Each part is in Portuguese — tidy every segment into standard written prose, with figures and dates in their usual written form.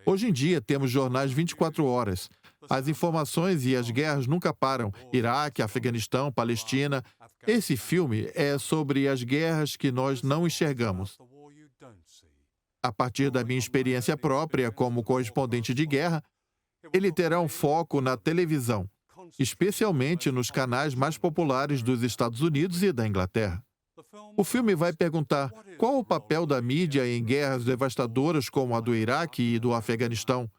Hoje em dia, temos jornais 24 horas. As informações e as guerras nunca param. Iraque, Afeganistão, Palestina. Esse filme é sobre as guerras que nós não enxergamos. A partir da minha experiência própria como correspondente de guerra, ele terá um foco na televisão, especialmente nos canais mais populares dos Estados Unidos e da Inglaterra. O filme vai perguntar qual o papel da mídia em guerras devastadoras como a do Iraque e do Afeganistão.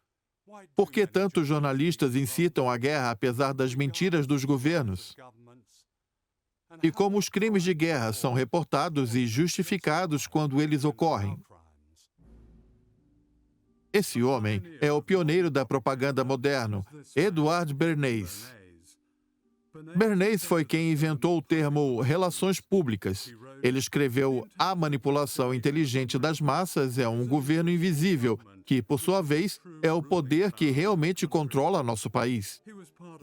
Por que tantos jornalistas incitam a guerra apesar das mentiras dos governos? E como os crimes de guerra são reportados e justificados quando eles ocorrem. Esse homem é o pioneiro da propaganda moderna, Edward Bernays. Bernays foi quem inventou o termo relações públicas. Ele escreveu: a manipulação inteligente das massas é um governo invisível, que, por sua vez, é o poder que realmente controla nosso país.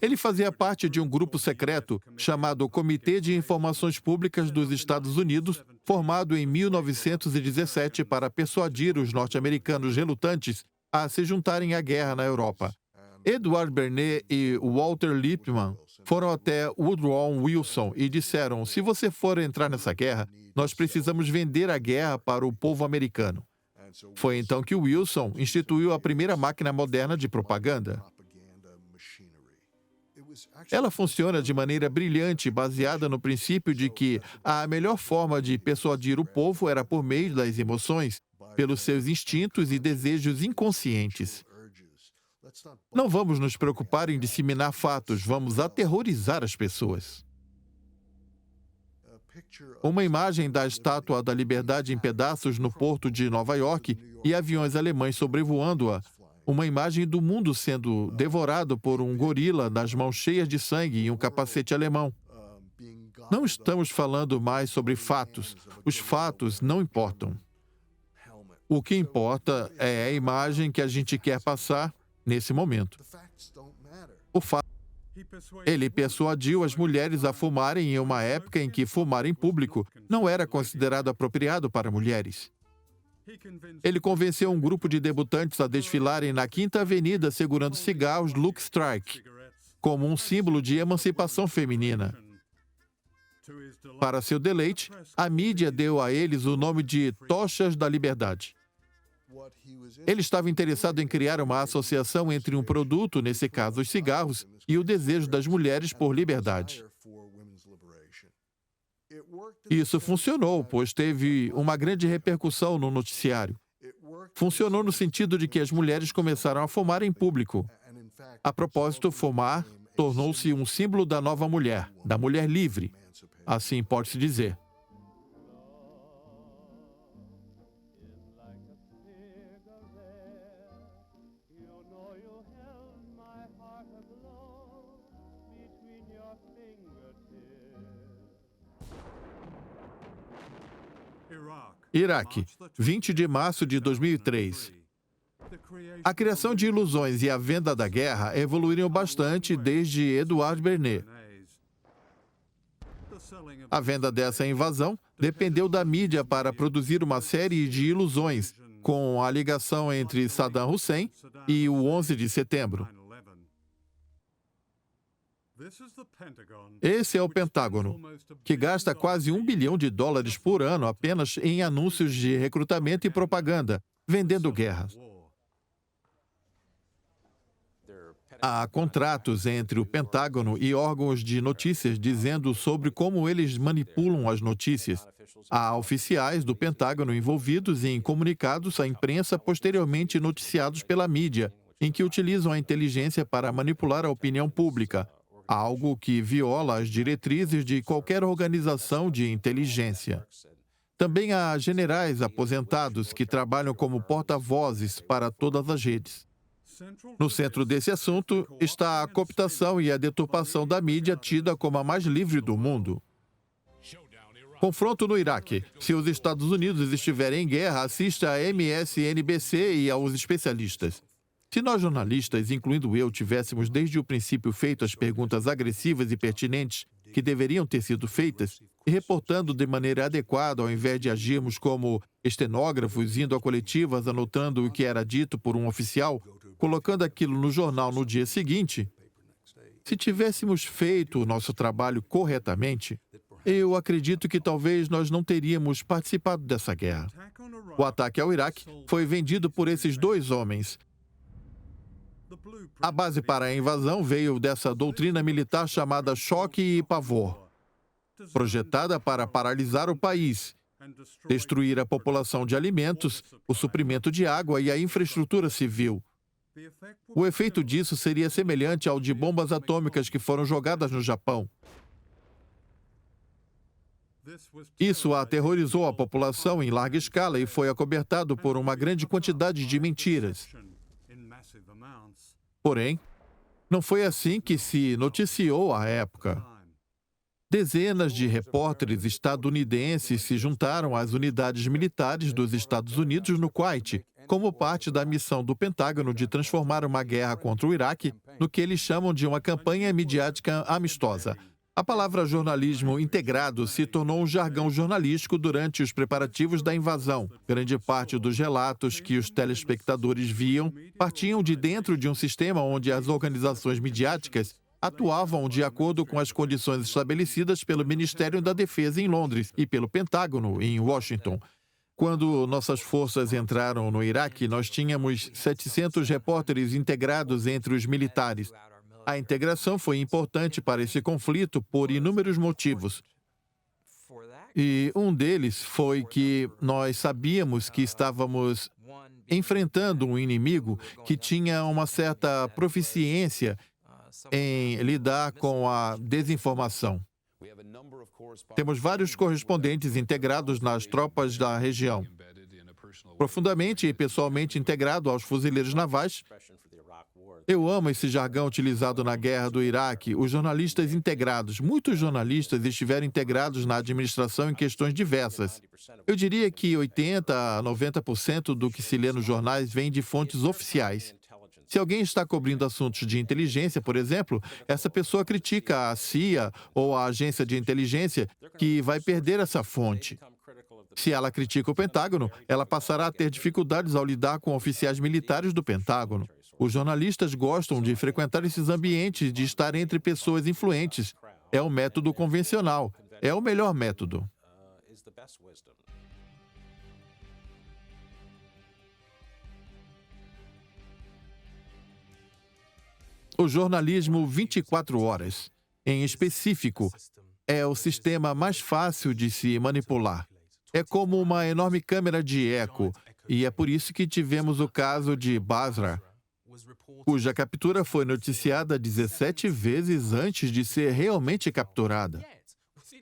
Ele fazia parte de um grupo secreto chamado Comitê de Informações Públicas dos Estados Unidos, formado em 1917 para persuadir os norte-americanos relutantes a se juntarem à guerra na Europa. Edward Bernays e Walter Lippmann foram até Woodrow Wilson e disseram: se você for entrar nessa guerra, nós precisamos vender a guerra para o povo americano. Foi então que Wilson instituiu a primeira máquina moderna de propaganda. Ela funciona de maneira brilhante, baseada no princípio de que a melhor forma de persuadir o povo era por meio das emoções, pelos seus instintos e desejos inconscientes. Não vamos nos preocupar em disseminar fatos, vamos aterrorizar as pessoas. Uma imagem da Estátua da Liberdade em pedaços no porto de Nova York e aviões alemães sobrevoando-a. Uma imagem do mundo sendo devorado por um gorila nas mãos cheias de sangue e um capacete alemão. Não estamos falando mais sobre fatos. Os fatos não importam. O que importa é a imagem que a gente quer passar nesse momento. Ele persuadiu as mulheres a fumarem em uma época em que fumar em público não era considerado apropriado para mulheres. Ele convenceu um grupo de debutantes a desfilarem na Quinta Avenida segurando cigarros Lucky Strike, como um símbolo de emancipação feminina. Para seu deleite, a mídia deu a eles o nome de Tochas da Liberdade. Ele estava interessado em criar uma associação entre um produto, nesse caso os cigarros, e o desejo das mulheres por liberdade. Isso funcionou, pois teve uma grande repercussão no noticiário. Funcionou no sentido de que as mulheres começaram a fumar em público. A propósito, fumar tornou-se um símbolo da nova mulher, da mulher livre. Assim pode-se dizer. Iraque, 20 de março de 2003. A criação de ilusões e a venda da guerra evoluíram bastante desde Edward Bernays. A venda dessa invasão dependeu da mídia para produzir uma série de ilusões, com a ligação entre Saddam Hussein e o 11 de setembro. Esse é o Pentágono, que gasta quase $1 bilhão por ano apenas em anúncios de recrutamento e propaganda, vendendo guerras. Há contratos entre o Pentágono e órgãos de notícias dizendo sobre como eles manipulam as notícias. Há oficiais do Pentágono envolvidos em comunicados à imprensa posteriormente noticiados pela mídia, em que utilizam a inteligência para manipular a opinião pública, algo que viola as diretrizes de qualquer organização de inteligência. Também há generais aposentados que trabalham como porta-vozes para todas as redes. No centro desse assunto está a cooptação e a deturpação da mídia tida como a mais livre do mundo. Confronto no Iraque. Se os Estados Unidos estiverem em guerra, assista a MSNBC e aos especialistas. Se nós jornalistas, incluindo eu, tivéssemos desde o princípio feito as perguntas agressivas e pertinentes que deveriam ter sido feitas, e reportando de maneira adequada, ao invés de agirmos como estenógrafos, indo a coletivas, anotando o que era dito por um oficial, colocando aquilo no jornal no dia seguinte, se tivéssemos feito o nosso trabalho corretamente, eu acredito que talvez nós não teríamos participado dessa guerra. O ataque ao Iraque foi vendido por esses dois homens. A base para a invasão veio dessa doutrina militar chamada choque e pavor, projetada para paralisar o país, destruir a população de alimentos, o suprimento de água e a infraestrutura civil. O efeito disso seria semelhante ao de bombas atômicas que foram jogadas no Japão. Isso aterrorizou a população em larga escala e foi acobertado por uma grande quantidade de mentiras. Porém, não foi assim que se noticiou à época. Dezenas de repórteres estadunidenses se juntaram às unidades militares dos Estados Unidos no Kuwait, como parte da missão do Pentágono de transformar uma guerra contra o Iraque no que eles chamam de uma campanha midiática amistosa. A palavra jornalismo integrado se tornou um jargão jornalístico durante os preparativos da invasão. Grande parte dos relatos que os telespectadores viam partiam de dentro de um sistema onde as organizações midiáticas atuavam de acordo com as condições estabelecidas pelo Ministério da Defesa em Londres e pelo Pentágono em Washington. Quando nossas forças entraram no Iraque, nós tínhamos 700 repórteres integrados entre os militares. A integração foi importante para esse conflito por inúmeros motivos. E um deles foi que nós sabíamos que estávamos enfrentando um inimigo que tinha uma certa proficiência em lidar com a desinformação. Temos vários correspondentes integrados nas tropas da região. Profundamente e pessoalmente integrado aos fuzileiros navais. Eu amo esse jargão utilizado na guerra do Iraque, os jornalistas integrados. Muitos jornalistas estiveram integrados na administração em questões diversas. Eu diria que 80% a 90% do que se lê nos jornais vem de fontes oficiais. Se alguém está cobrindo assuntos de inteligência, por exemplo, essa pessoa critica a CIA ou a agência de inteligência que vai perder essa fonte. Se ela critica o Pentágono, ela passará a ter dificuldades ao lidar com oficiais militares do Pentágono. Os jornalistas gostam de frequentar esses ambientes, de estar entre pessoas influentes. É o método convencional. É o melhor método. O jornalismo 24 horas, em específico, é o sistema mais fácil de se manipular. É como uma enorme câmera de eco, e é por isso que tivemos o caso de Basra, cuja captura foi noticiada 17 vezes antes de ser realmente capturada.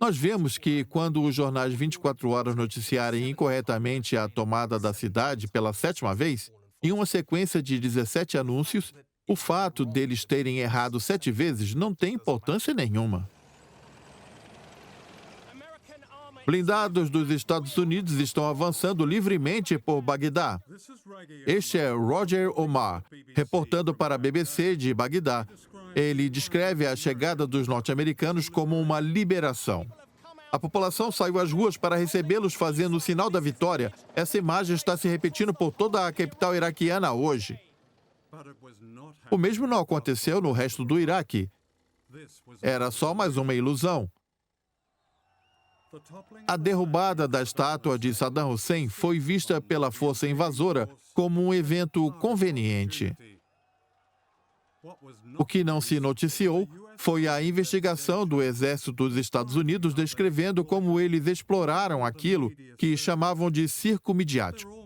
Nós vemos que quando os jornais 24 horas noticiarem incorretamente a tomada da cidade pela 7ª vez, em uma sequência de 17 anúncios, o fato deles terem errado 7 vezes não tem importância nenhuma. Blindados dos Estados Unidos estão avançando livremente por Bagdá. Este é Roger Omar, reportando para a BBC de Bagdá. Ele descreve a chegada dos norte-americanos como uma liberação. A população saiu às ruas para recebê-los fazendo o sinal da vitória. Essa imagem está se repetindo por toda a capital iraquiana hoje. O mesmo não aconteceu no resto do Iraque. Era só mais uma ilusão. A derrubada da estátua de Saddam Hussein foi vista pela força invasora como um evento conveniente. O que não se noticiou foi a investigação do Exército dos Estados Unidos descrevendo como eles exploraram aquilo que chamavam de circo midiático.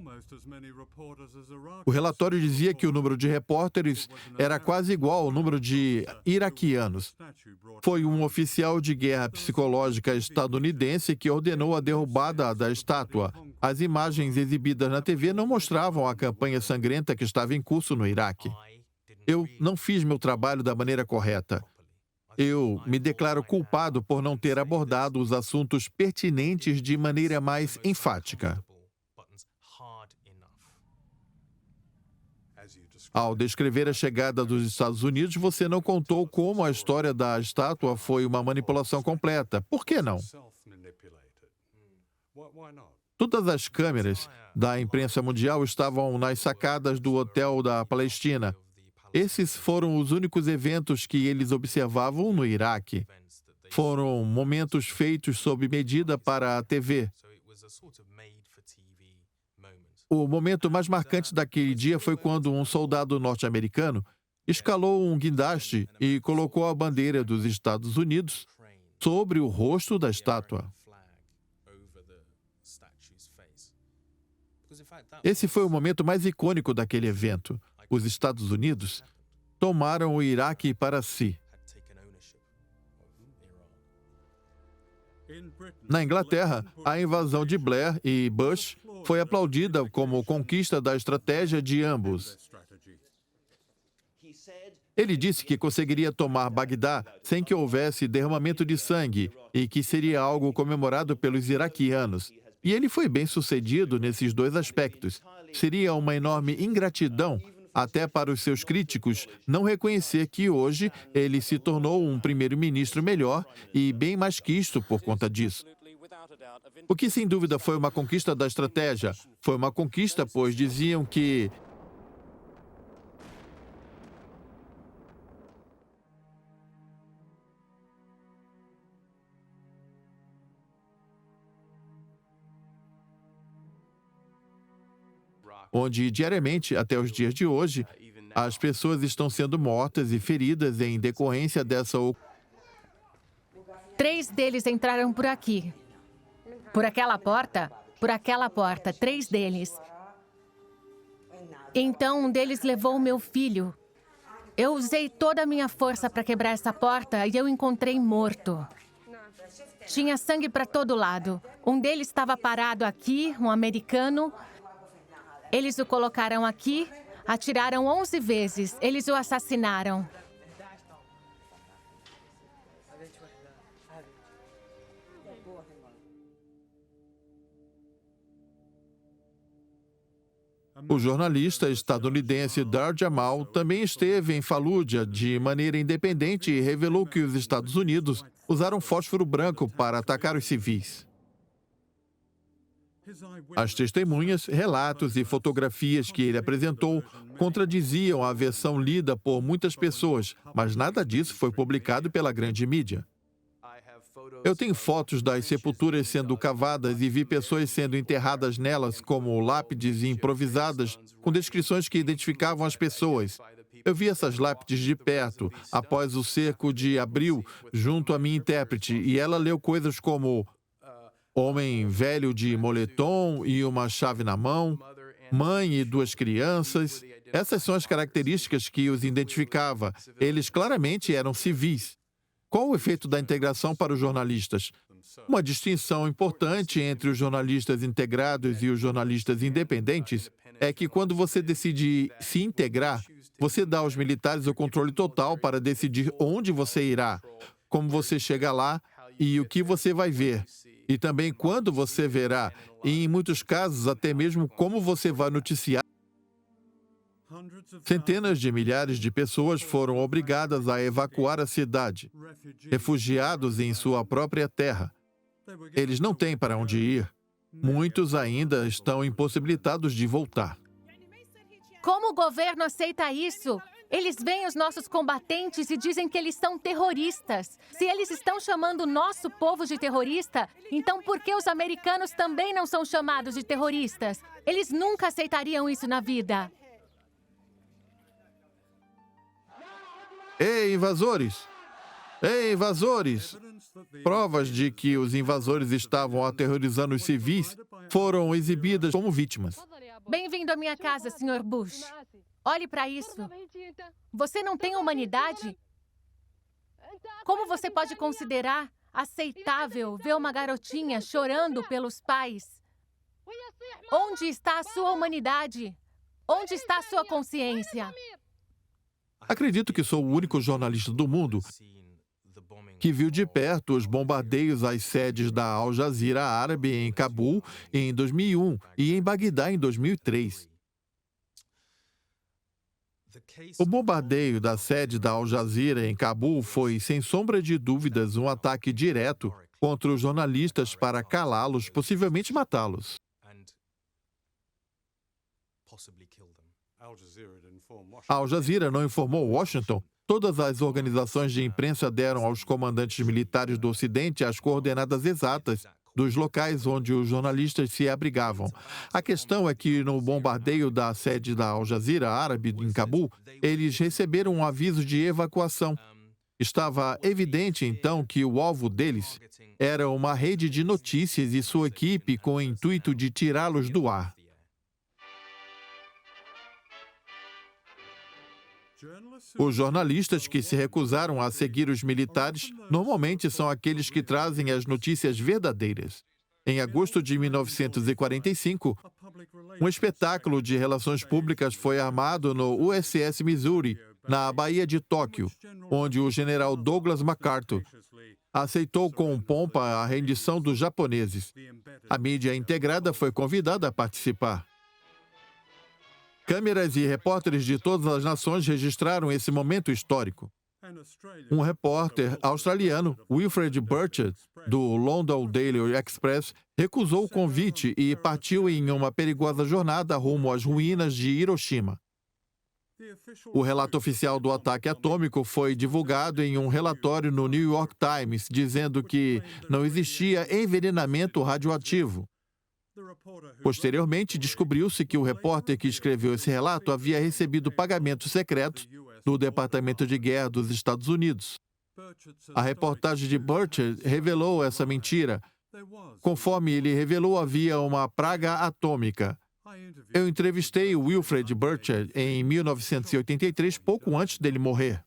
O relatório dizia que o número de repórteres era quase igual ao número de iraquianos. Foi um oficial de guerra psicológica estadunidense que ordenou a derrubada da estátua. As imagens exibidas na TV não mostravam a campanha sangrenta que estava em curso no Iraque. Eu não fiz meu trabalho da maneira correta. Eu me declaro culpado por não ter abordado os assuntos pertinentes de maneira mais enfática. Ao descrever a chegada dos Estados Unidos, você não contou como a história da estátua foi uma manipulação completa. Por que não? Todas as câmeras da imprensa mundial estavam nas sacadas do hotel da Palestina. Esses foram os únicos eventos que eles observavam no Iraque. Foram momentos feitos sob medida para a TV. O momento mais marcante daquele dia foi quando um soldado norte-americano escalou um guindaste e colocou a bandeira dos Estados Unidos sobre o rosto da estátua. Esse foi o momento mais icônico daquele evento. Os Estados Unidos tomaram o Iraque para si. Na Inglaterra, a invasão de Blair e Bush foi aplaudida como conquista da estratégia de ambos. Ele disse que conseguiria tomar Bagdá sem que houvesse derramamento de sangue e que seria algo comemorado pelos iraquianos. E ele foi bem-sucedido nesses dois aspectos. Seria uma enorme ingratidão, até para os seus críticos, não reconhecer que hoje ele se tornou um primeiro-ministro melhor e bem mais quisto por conta disso. O que, sem dúvida, foi uma conquista da estratégia. Foi uma conquista, pois diziam que onde diariamente, até os dias de hoje, as pessoas estão sendo mortas e feridas em decorrência dessa ocupação. 3 deles entraram por aqui. Por aquela porta? Por aquela porta. 3 deles. Então, um deles levou o meu filho. Eu usei toda a minha força para quebrar essa porta e eu encontrei morto. Tinha sangue para todo lado. Um deles estava parado aqui, um americano. Eles o colocaram aqui, atiraram 11 vezes. Eles o assassinaram. O jornalista estadunidense Dar Jamal também esteve em Falúdia de maneira independente e revelou que os Estados Unidos usaram fósforo branco para atacar os civis. As testemunhas, relatos e fotografias que ele apresentou contradiziam a versão lida por muitas pessoas, mas nada disso foi publicado pela grande mídia. Eu tenho fotos das sepulturas sendo cavadas e vi pessoas sendo enterradas nelas como lápides improvisadas com descrições que identificavam as pessoas. Eu vi essas lápides de perto, após o cerco de abril, junto à minha intérprete, e ela leu coisas como homem velho de moletom e uma chave na mão, mãe e 2 crianças. Essas são as características que os identificava. Eles claramente eram civis. Qual o efeito da integração para os jornalistas? Uma distinção importante entre os jornalistas integrados e os jornalistas independentes é que quando você decide se integrar, você dá aos militares o controle total para decidir onde você irá, como você chega lá e o que você vai ver. E também quando você verá, e em muitos casos até mesmo como você vai noticiar. Centenas de milhares de pessoas foram obrigadas a evacuar a cidade, refugiados em sua própria terra. Eles não têm para onde ir. Muitos ainda estão impossibilitados de voltar. Como o governo aceita isso? Eles veem os nossos combatentes e dizem que eles são terroristas. Se eles estão chamando o nosso povo de terrorista, então por que os americanos também não são chamados de terroristas? Eles nunca aceitariam isso na vida. Ei, invasores! Ei, invasores! Provas de que os invasores estavam aterrorizando os civis foram exibidas como vítimas. Bem-vindo à minha casa, Sr. Bush. Olhe para isso. Você não tem humanidade? Como você pode considerar aceitável ver uma garotinha chorando pelos pais? Onde está a sua humanidade? Onde está a sua consciência? Acredito que sou o único jornalista do mundo que viu de perto os bombardeios às sedes da Al Jazeera Árabe em Cabul em 2001 e em Bagdá em 2003. O bombardeio da sede da Al Jazeera em Cabul foi, sem sombra de dúvidas, um ataque direto contra os jornalistas para calá-los, possivelmente matá-los. Al Jazeera não informou Washington. Todas as organizações de imprensa deram aos comandantes militares do Ocidente as coordenadas exatas dos locais onde os jornalistas se abrigavam. A questão é que, no bombardeio da sede da Al Jazeera árabe em Cabul, eles receberam um aviso de evacuação. Estava evidente, então, que o alvo deles era uma rede de notícias e sua equipe com o intuito de tirá-los do ar. Os jornalistas que se recusaram a seguir os militares normalmente são aqueles que trazem as notícias verdadeiras. Em agosto de 1945, um espetáculo de relações públicas foi armado no USS Missouri, na Baía de Tóquio, onde o general Douglas MacArthur aceitou com pompa a rendição dos japoneses. A mídia integrada foi convidada a participar. Câmeras e repórteres de todas as nações registraram esse momento histórico. Um repórter australiano, Wilfred Burchett, do London Daily Express, recusou o convite e partiu em uma perigosa jornada rumo às ruínas de Hiroshima. O relato oficial do ataque atômico foi divulgado em um relatório no New York Times, dizendo que não existia envenenamento radioativo. Posteriormente, descobriu-se que o repórter que escreveu esse relato havia recebido pagamentos secretos do Departamento de Guerra dos Estados Unidos. A reportagem de Burchett revelou essa mentira. Conforme ele revelou, havia uma praga atômica. Eu entrevistei o Wilfred Burchett em 1983, pouco antes dele morrer.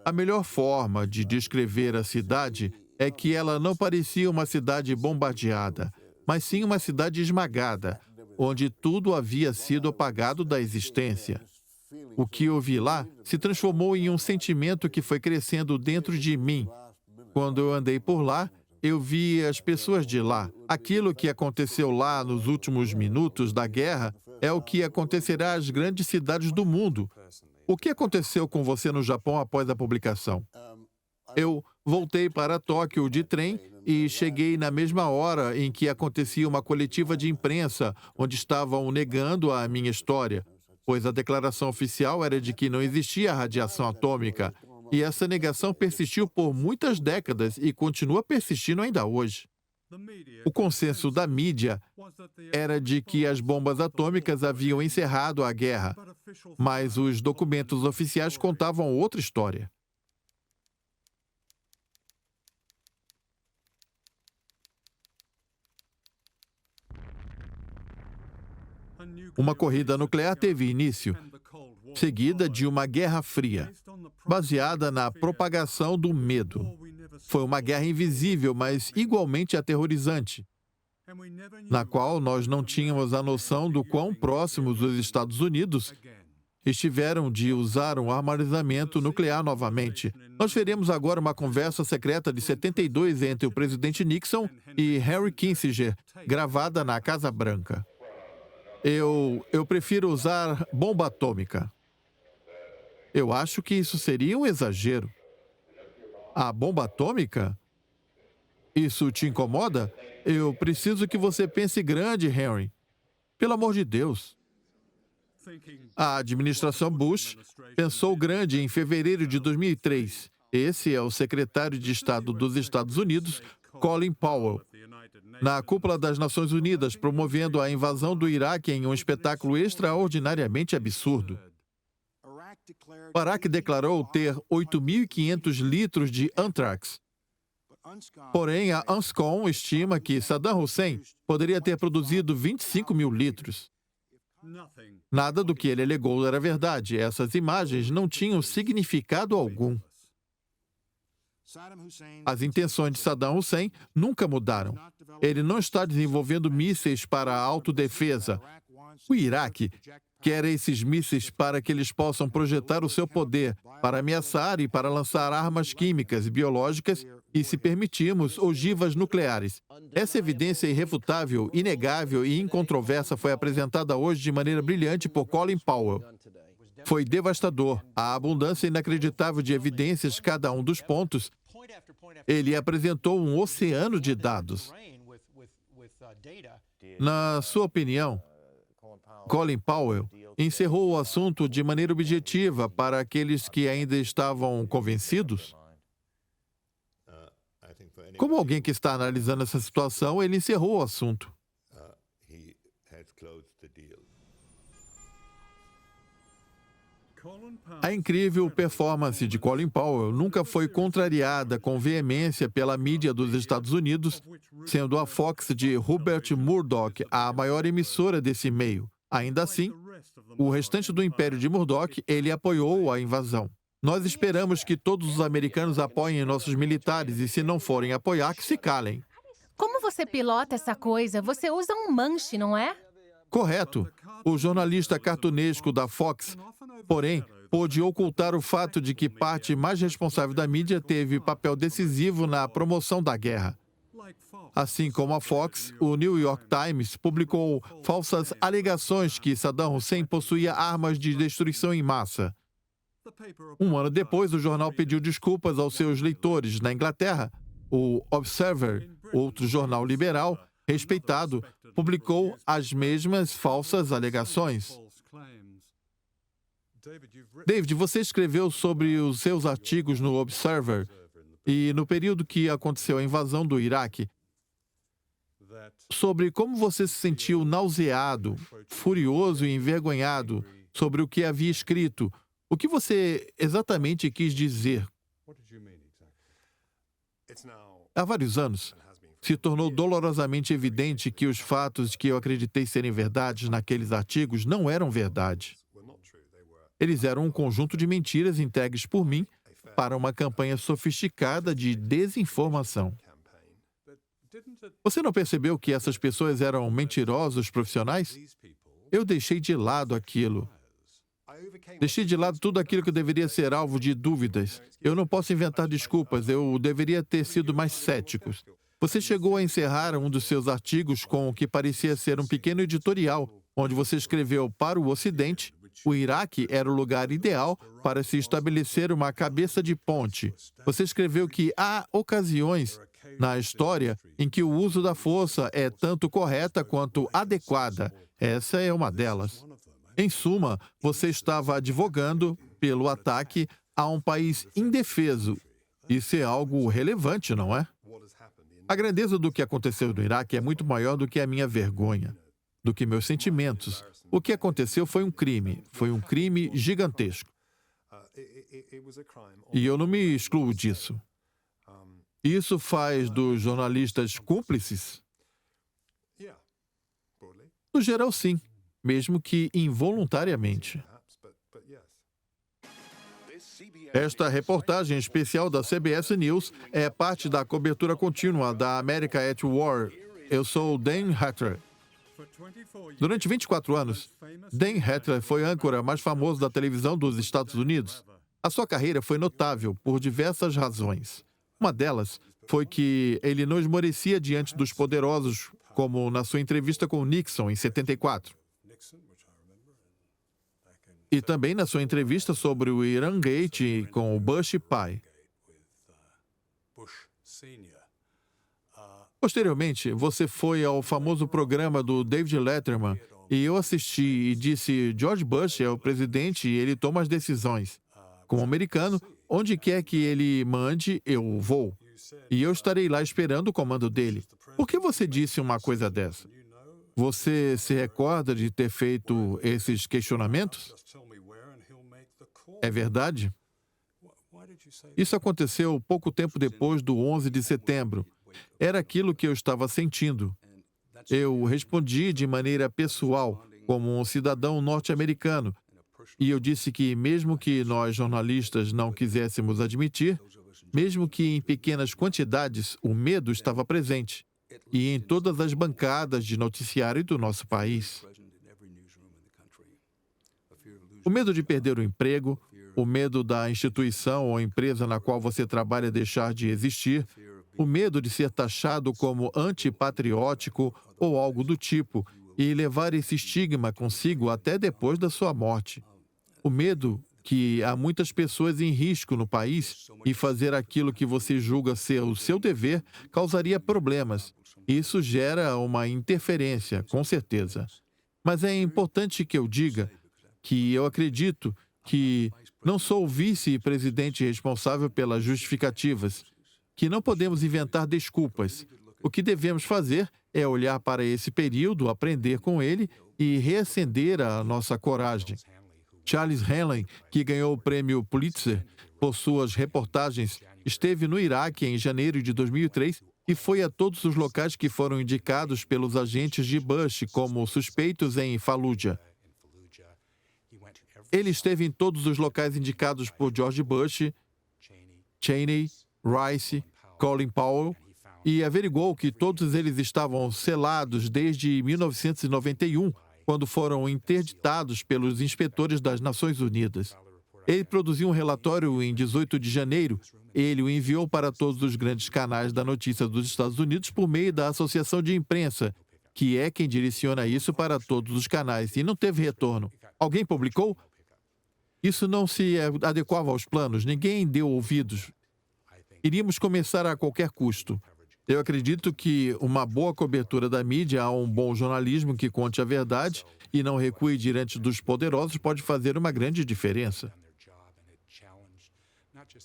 A melhor forma de descrever a cidade é que ela não parecia uma cidade bombardeada, mas sim uma cidade esmagada, onde tudo havia sido apagado da existência. O que eu vi lá se transformou em um sentimento que foi crescendo dentro de mim. Quando eu andei por lá, eu vi as pessoas de lá. Aquilo que aconteceu lá nos últimos minutos da guerra é o que acontecerá às grandes cidades do mundo. O que aconteceu com você no Japão após a publicação? Eu voltei para Tóquio de trem e cheguei na mesma hora em que acontecia uma coletiva de imprensa, onde estavam negando a minha história, pois a declaração oficial era de que não existia radiação atômica, e essa negação persistiu por muitas décadas e continua persistindo ainda hoje. O consenso da mídia era de que as bombas atômicas haviam encerrado a guerra, mas os documentos oficiais contavam outra história. Uma corrida nuclear teve início, seguida de uma guerra fria, baseada na propagação do medo. Foi uma guerra invisível, mas igualmente aterrorizante, na qual nós não tínhamos a noção do quão próximos os Estados Unidos estiveram de usar um armazenamento nuclear novamente. Nós veremos agora uma conversa secreta de 72 entre o presidente Nixon e Henry Kissinger, gravada na Casa Branca. Eu prefiro usar bomba atômica. Eu acho que isso seria um exagero. A bomba atômica? Isso te incomoda? Eu preciso que você pense grande, Henry. Pelo amor de Deus. A administração Bush pensou grande em fevereiro de 2003. Esse é o secretário de Estado dos Estados Unidos, Colin Powell, na cúpula das Nações Unidas, promovendo a invasão do Iraque em um espetáculo extraordinariamente absurdo. O Iraque declarou ter 8.500 litros de anthrax. Porém, a UNSCOM estima que Saddam Hussein poderia ter produzido 25 mil litros. Nada do que ele alegou era verdade. Essas imagens não tinham significado algum. As intenções de Saddam Hussein nunca mudaram. Ele não está desenvolvendo mísseis para a autodefesa. O Iraque quer esses mísseis para que eles possam projetar o seu poder, para ameaçar e para lançar armas químicas e biológicas e, se permitirmos, ogivas nucleares. Essa evidência irrefutável, inegável e incontroversa foi apresentada hoje de maneira brilhante por Colin Powell. Foi devastador. A abundância inacreditável de evidências, cada um dos pontos, Ele apresentou um oceano de dados. Na sua opinião, Colin Powell encerrou o assunto de maneira objetiva para aqueles que ainda estavam convencidos? Como alguém que está analisando essa situação, ele encerrou o assunto. A incrível performance de Colin Powell nunca foi contrariada com veemência pela mídia dos Estados Unidos, sendo a Fox de Rupert Murdoch a maior emissora desse meio. Ainda assim, o restante do império de Murdoch, ele apoiou a invasão. Nós esperamos que todos os americanos apoiem nossos militares e, se não forem apoiar, que se calem. Como você pilota essa coisa? Você usa um manche, não é? Correto. O jornalista cartunesco da Fox, porém, pôde ocultar o fato de que parte mais responsável da mídia teve papel decisivo na promoção da guerra. Assim como a Fox, o New York Times publicou falsas alegações que Saddam Hussein possuía armas de destruição em massa. Um ano depois, o jornal pediu desculpas aos seus leitores. Na Inglaterra, o Observer, outro jornal liberal, respeitado, publicou as mesmas falsas alegações. David, você escreveu sobre os seus artigos no Observer e no período que aconteceu a invasão do Iraque, sobre como você se sentiu nauseado, furioso e envergonhado sobre o que havia escrito. O que você exatamente quis dizer? Há vários anos, se tornou dolorosamente evidente que os fatos que eu acreditei serem verdades naqueles artigos não eram verdade. Eles eram um conjunto de mentiras entregues por mim para uma campanha sofisticada de desinformação. Você não percebeu que essas pessoas eram mentirosos profissionais? Eu deixei de lado aquilo. Deixei de lado tudo aquilo que deveria ser alvo de dúvidas. Eu não posso inventar desculpas, eu deveria ter sido mais cético. Você chegou a encerrar um dos seus artigos com o que parecia ser um pequeno editorial, onde você escreveu: para o Ocidente, o Iraque era o lugar ideal para se estabelecer uma cabeça de ponte. Você escreveu que há ocasiões na história em que o uso da força é tanto correta quanto adequada. Essa é uma delas. Em suma, você estava advogando pelo ataque a um país indefeso. Isso é algo relevante, não é? A grandeza do que aconteceu no Iraque é muito maior do que a minha vergonha, do que meus sentimentos. O que aconteceu foi um crime gigantesco. E eu não me excluo disso. Isso faz dos jornalistas cúmplices? No geral, sim, mesmo que involuntariamente. Esta reportagem especial da CBS News é parte da cobertura contínua da America at War. Eu sou Dan Hatler. Durante 24 anos, Dan Hatler foi âncora mais famoso da televisão dos Estados Unidos. A sua carreira foi notável por diversas razões. Uma delas foi que ele não esmorecia diante dos poderosos, como na sua entrevista com Nixon em 74. E também na sua entrevista sobre o Irangate com o Bush pai. Posteriormente, você foi ao famoso programa do David Letterman e eu assisti e disse: George Bush é o presidente e ele toma as decisões. Como americano, onde quer que ele mande, eu vou. E eu estarei lá esperando o comando dele. Por que você disse uma coisa dessa? Você se recorda de ter feito esses questionamentos? É verdade? Isso aconteceu pouco tempo depois do 11 de setembro. Era aquilo que eu estava sentindo. Eu respondi de maneira pessoal, como um cidadão norte-americano, e eu disse que, mesmo que nós jornalistas não quiséssemos admitir, mesmo que em pequenas quantidades, o medo estava presente, e em todas as bancadas de noticiário do nosso país. O medo de perder o emprego, o medo da instituição ou empresa na qual você trabalha deixar de existir, o medo de ser taxado como antipatriótico ou algo do tipo e levar esse estigma consigo até depois da sua morte. O medo que há muitas pessoas em risco no país e fazer aquilo que você julga ser o seu dever causaria problemas. Isso gera uma interferência, com certeza. Mas é importante que eu diga que eu acredito que não sou o vice-presidente responsável pelas justificativas, que não podemos inventar desculpas. O que devemos fazer é olhar para esse período, aprender com ele e reacender a nossa coragem. Charles Hanley, que ganhou o prêmio Pulitzer por suas reportagens, esteve no Iraque em janeiro de 2003 e foi a todos os locais que foram indicados pelos agentes de Bush como suspeitos em Fallujah. Ele esteve em todos os locais indicados por George Bush, Cheney, Rice, Colin Powell, e averigou que todos eles estavam selados desde 1991, quando foram interditados pelos inspetores das Nações Unidas. Ele produziu um relatório em 18 de janeiro. Ele o enviou para todos os grandes canais da notícia dos Estados Unidos por meio da Associação de Imprensa, que é quem direciona isso para todos os canais, e não teve retorno. Alguém publicou? Isso não se adequava aos planos, ninguém deu ouvidos. Iríamos começar a qualquer custo. Eu acredito que uma boa cobertura da mídia a um bom jornalismo que conte a verdade e não recue diante dos poderosos pode fazer uma grande diferença.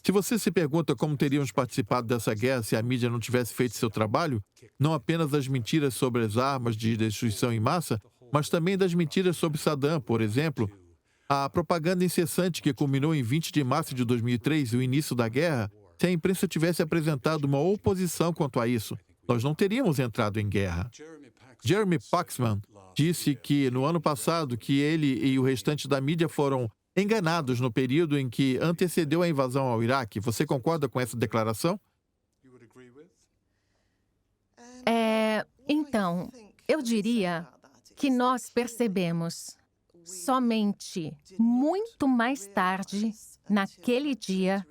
Se você se pergunta como teríamos participado dessa guerra se a mídia não tivesse feito seu trabalho, não apenas as mentiras sobre as armas de destruição em massa, mas também das mentiras sobre Saddam, por exemplo, a propaganda incessante que culminou em 20 de março de 2003, o início da guerra, se a imprensa tivesse apresentado uma oposição quanto a isso, nós não teríamos entrado em guerra. Jeremy Paxman disse que, no ano passado, que ele e o restante da mídia foram enganados no período em que antecedeu a invasão ao Iraque. Você concorda com essa declaração? Então, eu diria que nós percebemos somente muito mais tarde, naquele dia,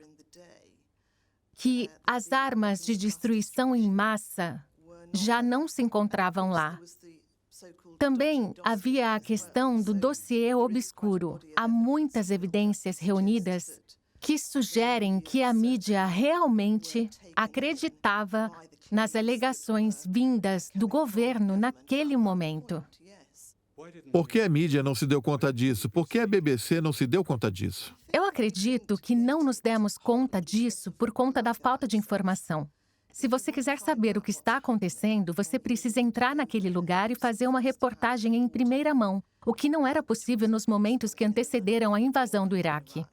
que as armas de destruição em massa já não se encontravam lá. Também havia a questão do dossiê obscuro. Há muitas evidências reunidas que sugerem que a mídia realmente acreditava nas alegações vindas do governo naquele momento. Por que a mídia não se deu conta disso? Por que a BBC não se deu conta disso? Eu acredito que não nos demos conta disso por conta da falta de informação. Se você quiser saber o que está acontecendo, você precisa entrar naquele lugar e fazer uma reportagem em primeira mão, o que não era possível nos momentos que antecederam a invasão do Iraque.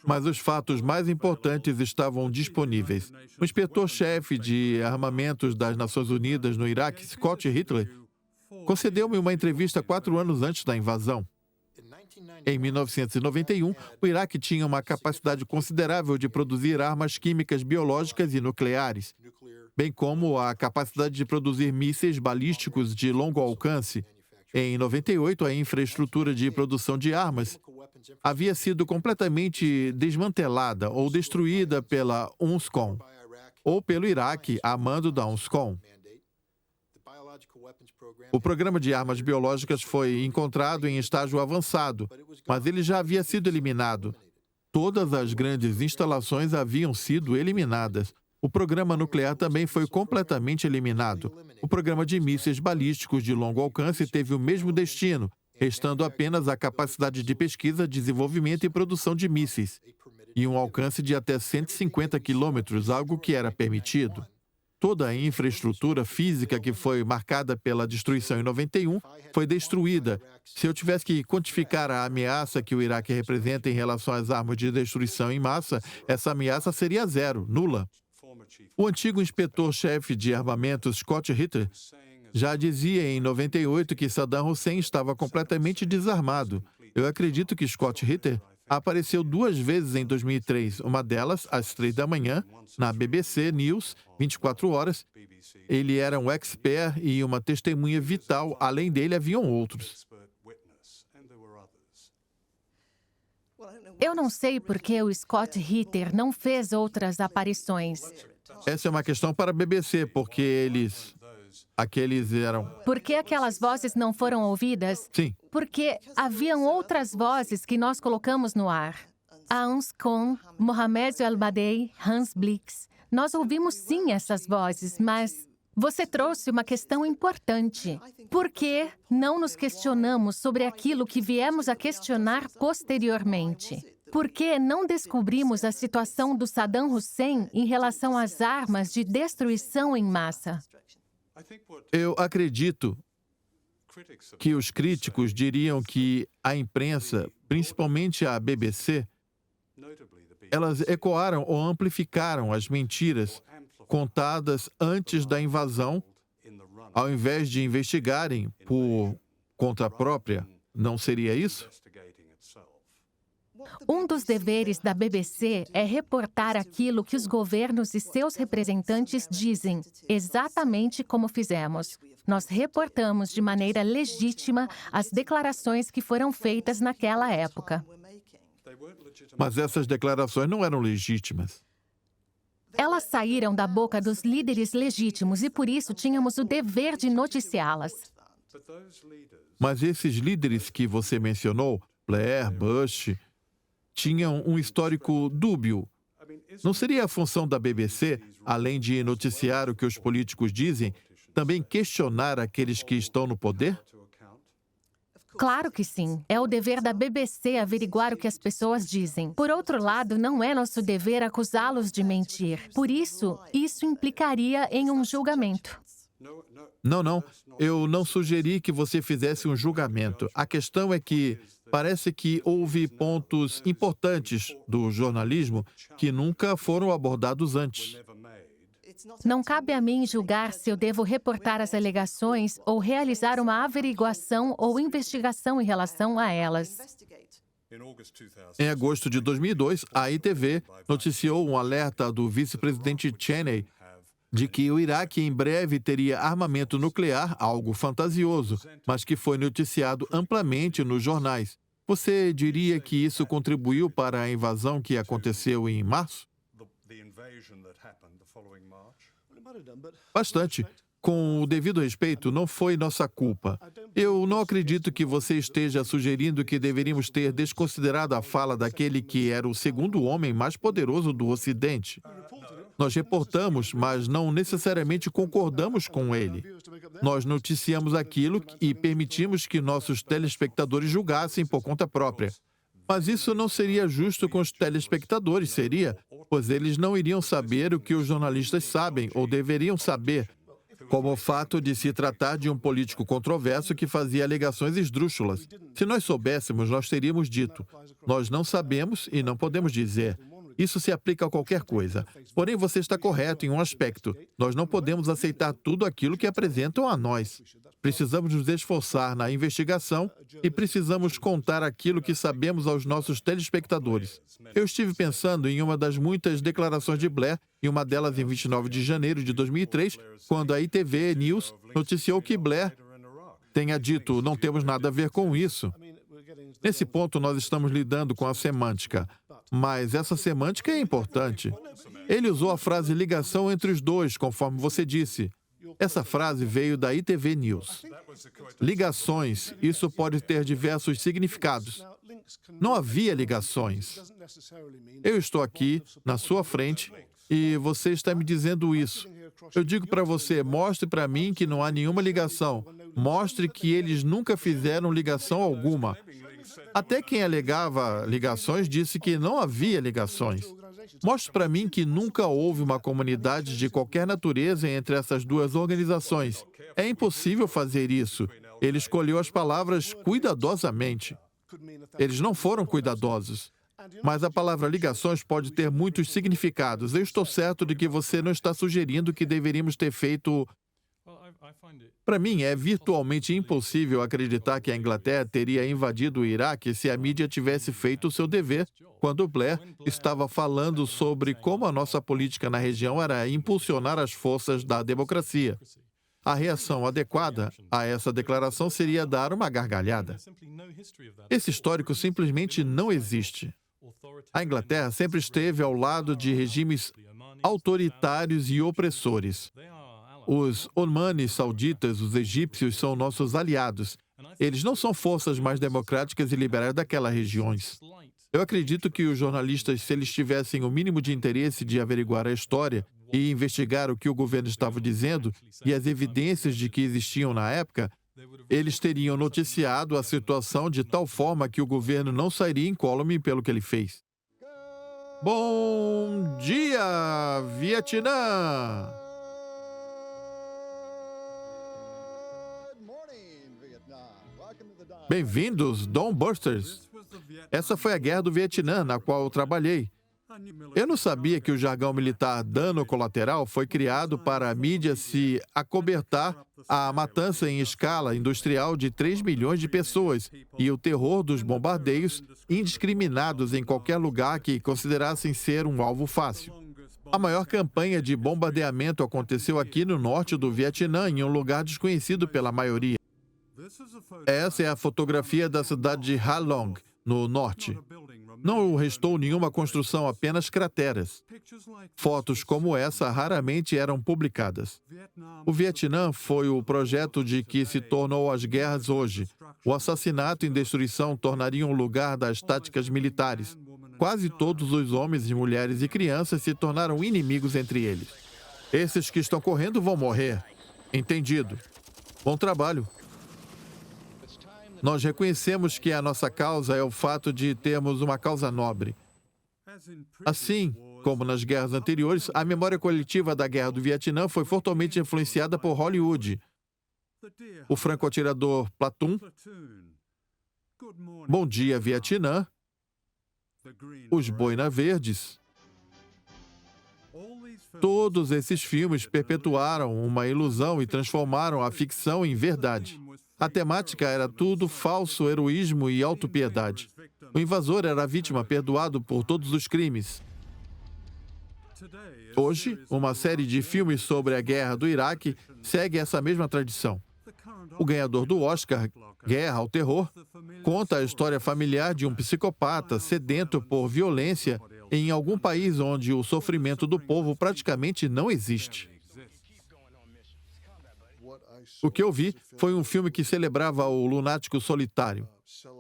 Mas os fatos mais importantes estavam disponíveis. O inspetor-chefe de armamentos das Nações Unidas no Iraque, Scott Hitler, concedeu-me uma entrevista 4 anos antes da invasão. Em 1991, o Iraque tinha uma capacidade considerável de produzir armas químicas, biológicas e nucleares, bem como a capacidade de produzir mísseis balísticos de longo alcance. Em 98, a infraestrutura de produção de armas havia sido completamente desmantelada ou destruída pela UNSCOM, ou pelo Iraque, a mando da UNSCOM. O programa de armas biológicas foi encontrado em estágio avançado, mas ele já havia sido eliminado. Todas as grandes instalações haviam sido eliminadas. O programa nuclear também foi completamente eliminado. O programa de mísseis balísticos de longo alcance teve o mesmo destino, restando apenas a capacidade de pesquisa, desenvolvimento e produção de mísseis, e um alcance de até 150 quilômetros, algo que era permitido. Toda a infraestrutura física que foi marcada pela destruição em 91 foi destruída. Se eu tivesse que quantificar a ameaça que o Iraque representa em relação às armas de destruição em massa, essa ameaça seria zero, nula. O antigo inspetor-chefe de armamentos, Scott Ritter, já dizia em 98 que Saddam Hussein estava completamente desarmado. Eu acredito que Scott Ritter apareceu 2 vezes em 2003, uma delas às 3 da manhã, na BBC News, 24 horas. Ele era um expert e uma testemunha vital. Além dele, haviam outros. Eu não sei por que o Scott Ritter não fez outras aparições. Essa é uma questão para a BBC, porque eles Aqueles eram... Por que aquelas vozes não foram ouvidas? Sim, Porque haviam outras vozes que nós colocamos no ar. Hans Kohn, Mohamed El-Badei, Hans Blix. Nós ouvimos sim essas vozes, mas você trouxe uma questão importante. Por que não nos questionamos sobre aquilo que viemos a questionar posteriormente? Por que não descobrimos a situação do Saddam Hussein em relação às armas de destruição em massa? eu acredito que os críticos diriam que a imprensa, principalmente a BBC, elas ecoaram ou amplificaram as mentiras contadas antes da invasão, ao invés de investigarem por conta própria. Não seria isso? Um dos deveres da BBC é reportar aquilo que os governos e seus representantes dizem, exatamente como fizemos. Nós reportamos de maneira legítima as declarações que foram feitas naquela época. Mas essas declarações não eram legítimas. Elas saíram da boca dos líderes legítimos e por isso tínhamos o dever de noticiá-las. Mas esses líderes que você mencionou, Blair, Bush, tinham um histórico dúbio. Não seria a função da BBC, além de noticiar o que os políticos dizem, também questionar aqueles que estão no poder? Claro que sim. É o dever da BBC averiguar o que as pessoas dizem. Por outro lado, não é nosso dever acusá-los de mentir. Por isso, isso implicaria em um julgamento. Não. Eu não sugeri que você fizesse um julgamento. A questão é que parece que houve pontos importantes do jornalismo que nunca foram abordados antes. Não cabe a mim julgar se eu devo reportar as alegações ou realizar uma averiguação ou investigação em relação a elas. Em agosto de 2002, a ITV noticiou um alerta do vice-presidente Cheney de que o Iraque em breve teria armamento nuclear, algo fantasioso, mas que foi noticiado amplamente nos jornais. Você diria que isso contribuiu para a invasão que aconteceu em março? Bastante. Com o devido respeito, não foi nossa culpa. Eu não acredito que você esteja sugerindo que deveríamos ter desconsiderado a fala daquele que era o segundo homem mais poderoso do Ocidente. Nós reportamos, mas não necessariamente concordamos com ele. Nós noticiamos aquilo e permitimos que nossos telespectadores julgassem por conta própria. Mas isso não seria justo com os telespectadores, seria? Pois eles não iriam saber o que os jornalistas sabem ou deveriam saber, como o fato de se tratar de um político controverso que fazia alegações esdrúxulas. Se nós soubéssemos, nós teríamos dito. Nós não sabemos e não podemos dizer. Isso se aplica a qualquer coisa. Porém, você está correto em um aspecto. Nós não podemos aceitar tudo aquilo que apresentam a nós. Precisamos nos esforçar na investigação e precisamos contar aquilo que sabemos aos nossos telespectadores. Eu estive pensando em uma das muitas declarações de Blair, e uma delas em 29 de janeiro de 2003, quando a ITV News noticiou que Blair tenha dito: "Não temos nada a ver com isso". Nesse ponto, nós estamos lidando com a semântica. Mas essa semântica é importante. Ele usou a frase ligação entre os dois, conforme você disse. Essa frase veio da ITV News. Ligações, isso pode ter diversos significados. Não havia ligações. Eu estou aqui, na sua frente, e você está me dizendo isso. Eu digo para você, mostre para mim que não há nenhuma ligação. Mostre que eles nunca fizeram ligação alguma. Até quem alegava ligações disse que não havia ligações. Mostre para mim que nunca houve uma comunidade de qualquer natureza entre essas duas organizações. É impossível fazer isso. Ele escolheu as palavras cuidadosamente. Eles não foram cuidadosos. Mas a palavra ligações pode ter muitos significados. Eu estou certo de que você não está sugerindo que deveríamos ter feito... Para mim, é virtualmente impossível acreditar que a Inglaterra teria invadido o Iraque se a mídia tivesse feito o seu dever, quando Blair estava falando sobre como a nossa política na região era impulsionar as forças da democracia. A reação adequada a essa declaração seria dar uma gargalhada. Esse histórico simplesmente não existe. A Inglaterra sempre esteve ao lado de regimes autoritários e opressores. Os Omanis sauditas, os egípcios, são nossos aliados. Eles não são forças mais democráticas e liberais daquelas regiões. Eu acredito que os jornalistas, se eles tivessem o mínimo de interesse de averiguar a história e investigar o que o governo estava dizendo e as evidências de que existiam na época, eles teriam noticiado a situação de tal forma que o governo não sairia incólume pelo que ele fez. Bom dia, Vietnã! Bem-vindos, Dawnbusters! Essa foi a Guerra do Vietnã, na qual eu trabalhei. Eu não sabia que o jargão militar dano colateral foi criado para a mídia se acobertar a matança em escala industrial de 3 milhões de pessoas e o terror dos bombardeios indiscriminados em qualquer lugar que considerassem ser um alvo fácil. A maior campanha de bombardeamento aconteceu aqui no norte do Vietnã, em um lugar desconhecido pela maioria. Essa é a fotografia da cidade de Ha Long, no norte. Não restou nenhuma construção, apenas crateras. Fotos como essa raramente eram publicadas. O Vietnã foi o projeto de que se tornou as guerras hoje. O assassinato e destruição tornariam o lugar das táticas militares. Quase todos os homens, mulheres e crianças se tornaram inimigos entre eles. Esses que estão correndo vão morrer. Entendido. Bom trabalho. Nós reconhecemos que a nossa causa é o fato de termos uma causa nobre. Assim como nas guerras anteriores, a memória coletiva da Guerra do Vietnã foi fortemente influenciada por Hollywood. O franco-atirador Platoon, Bom Dia, Vietnã, Os Boina Verdes. Todos esses filmes perpetuaram uma ilusão e transformaram a ficção em verdade. A temática era tudo falso heroísmo e autopiedade. O invasor era a vítima, perdoado por todos os crimes. Hoje, uma série de filmes sobre a guerra do Iraque segue essa mesma tradição. O ganhador do Oscar, Guerra ao Terror, conta a história familiar de um psicopata sedento por violência em algum país onde o sofrimento do povo praticamente não existe. O que eu vi foi um filme que celebrava o lunático solitário.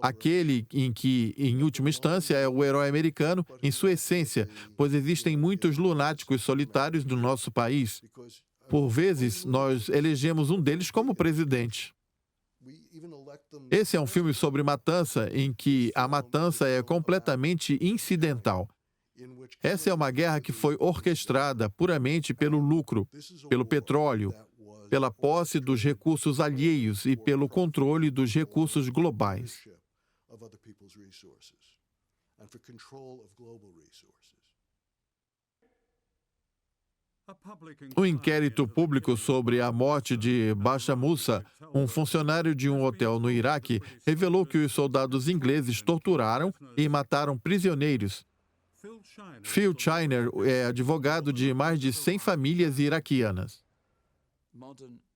Aquele em que, em última instância, é o herói americano em sua essência, pois existem muitos lunáticos solitários no nosso país. Por vezes, nós elegemos um deles como presidente. Esse é um filme sobre matança, em que a matança é completamente incidental. Essa é uma guerra que foi orquestrada puramente pelo lucro, pelo petróleo, pela posse dos recursos alheios e pelo controle dos recursos globais. Um inquérito público sobre a morte de Basha Musa, um funcionário de um hotel no Iraque, revelou que os soldados ingleses torturaram e mataram prisioneiros. Phil Shiner é advogado de mais de 100 famílias iraquianas.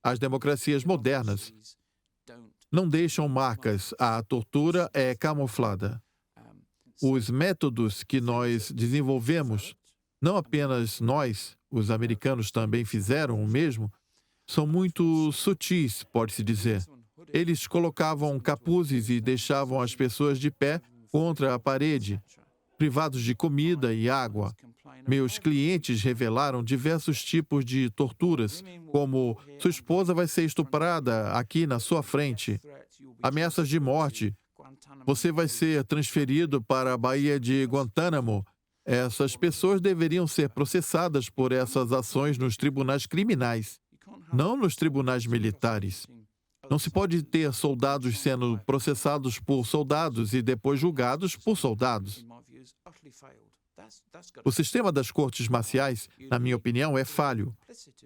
As democracias modernas não deixam marcas, a tortura é camuflada. Os métodos que nós desenvolvemos, não apenas nós, os americanos também fizeram o mesmo, são muito sutis, pode-se dizer. Eles colocavam capuzes e deixavam as pessoas de pé contra a parede, privados de comida e água. Meus clientes revelaram diversos tipos de torturas, como sua esposa vai ser estuprada aqui na sua frente, ameaças de morte, você vai ser transferido para a Baía de Guantánamo. Essas pessoas deveriam ser processadas por essas ações nos tribunais criminais, não nos tribunais militares. Não se pode ter soldados sendo processados por soldados e depois julgados por soldados. O sistema das cortes marciais, na minha opinião, é falho.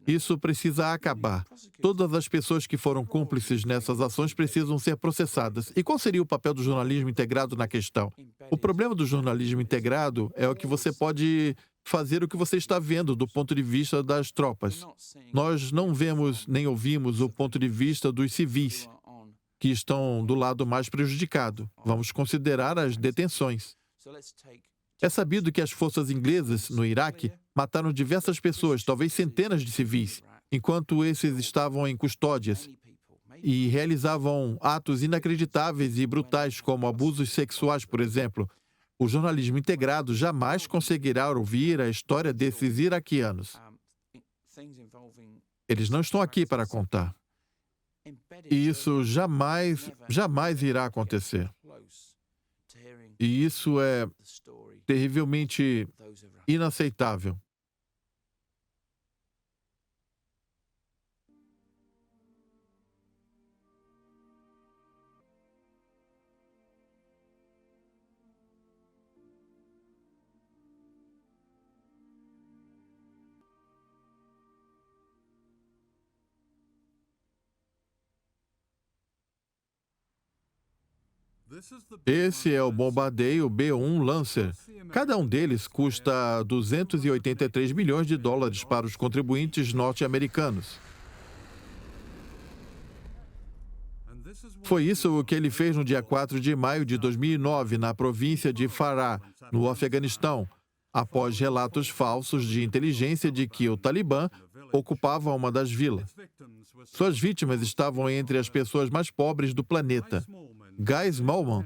Isso precisa acabar. Todas as pessoas que foram cúmplices nessas ações precisam ser processadas. E qual seria o papel do jornalismo integrado na questão? O problema do jornalismo integrado é o que você pode fazer o que você está vendo do ponto de vista das tropas. Nós não vemos nem ouvimos o ponto de vista dos civis, que estão do lado mais prejudicado. Vamos considerar as detenções. É sabido que as forças inglesas no Iraque mataram diversas pessoas, talvez centenas de civis. enquanto esses estavam em custódias e realizavam atos inacreditáveis e brutais, como abusos sexuais, por exemplo. O jornalismo integrado jamais conseguirá ouvir a história desses iraquianos. Eles não estão aqui para contar. E isso jamais irá acontecer. E isso é terrivelmente inaceitável. Esse é o bombardeio B-1 Lancer. Cada um deles custa 283 milhões de dólares para os contribuintes norte-americanos. Foi isso o que ele fez no dia 4 de maio de 2009, na província de Farah, no Afeganistão, após relatos falsos de inteligência de que o Talibã ocupava uma das vilas. Suas vítimas estavam entre as pessoas mais pobres do planeta. Guy Smallman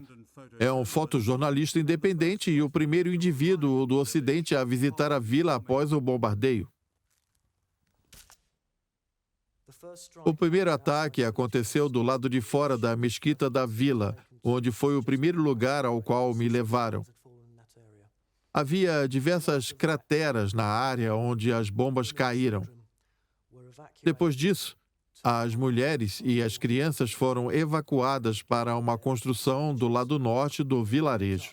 é um fotojornalista independente e o primeiro indivíduo do Ocidente a visitar a vila após o bombardeio. O primeiro ataque aconteceu do lado de fora da mesquita da vila, onde foi o primeiro lugar ao qual me levaram. Havia diversas crateras na área onde as bombas caíram. Depois disso, as mulheres e as crianças foram evacuadas para uma construção do lado norte do vilarejo.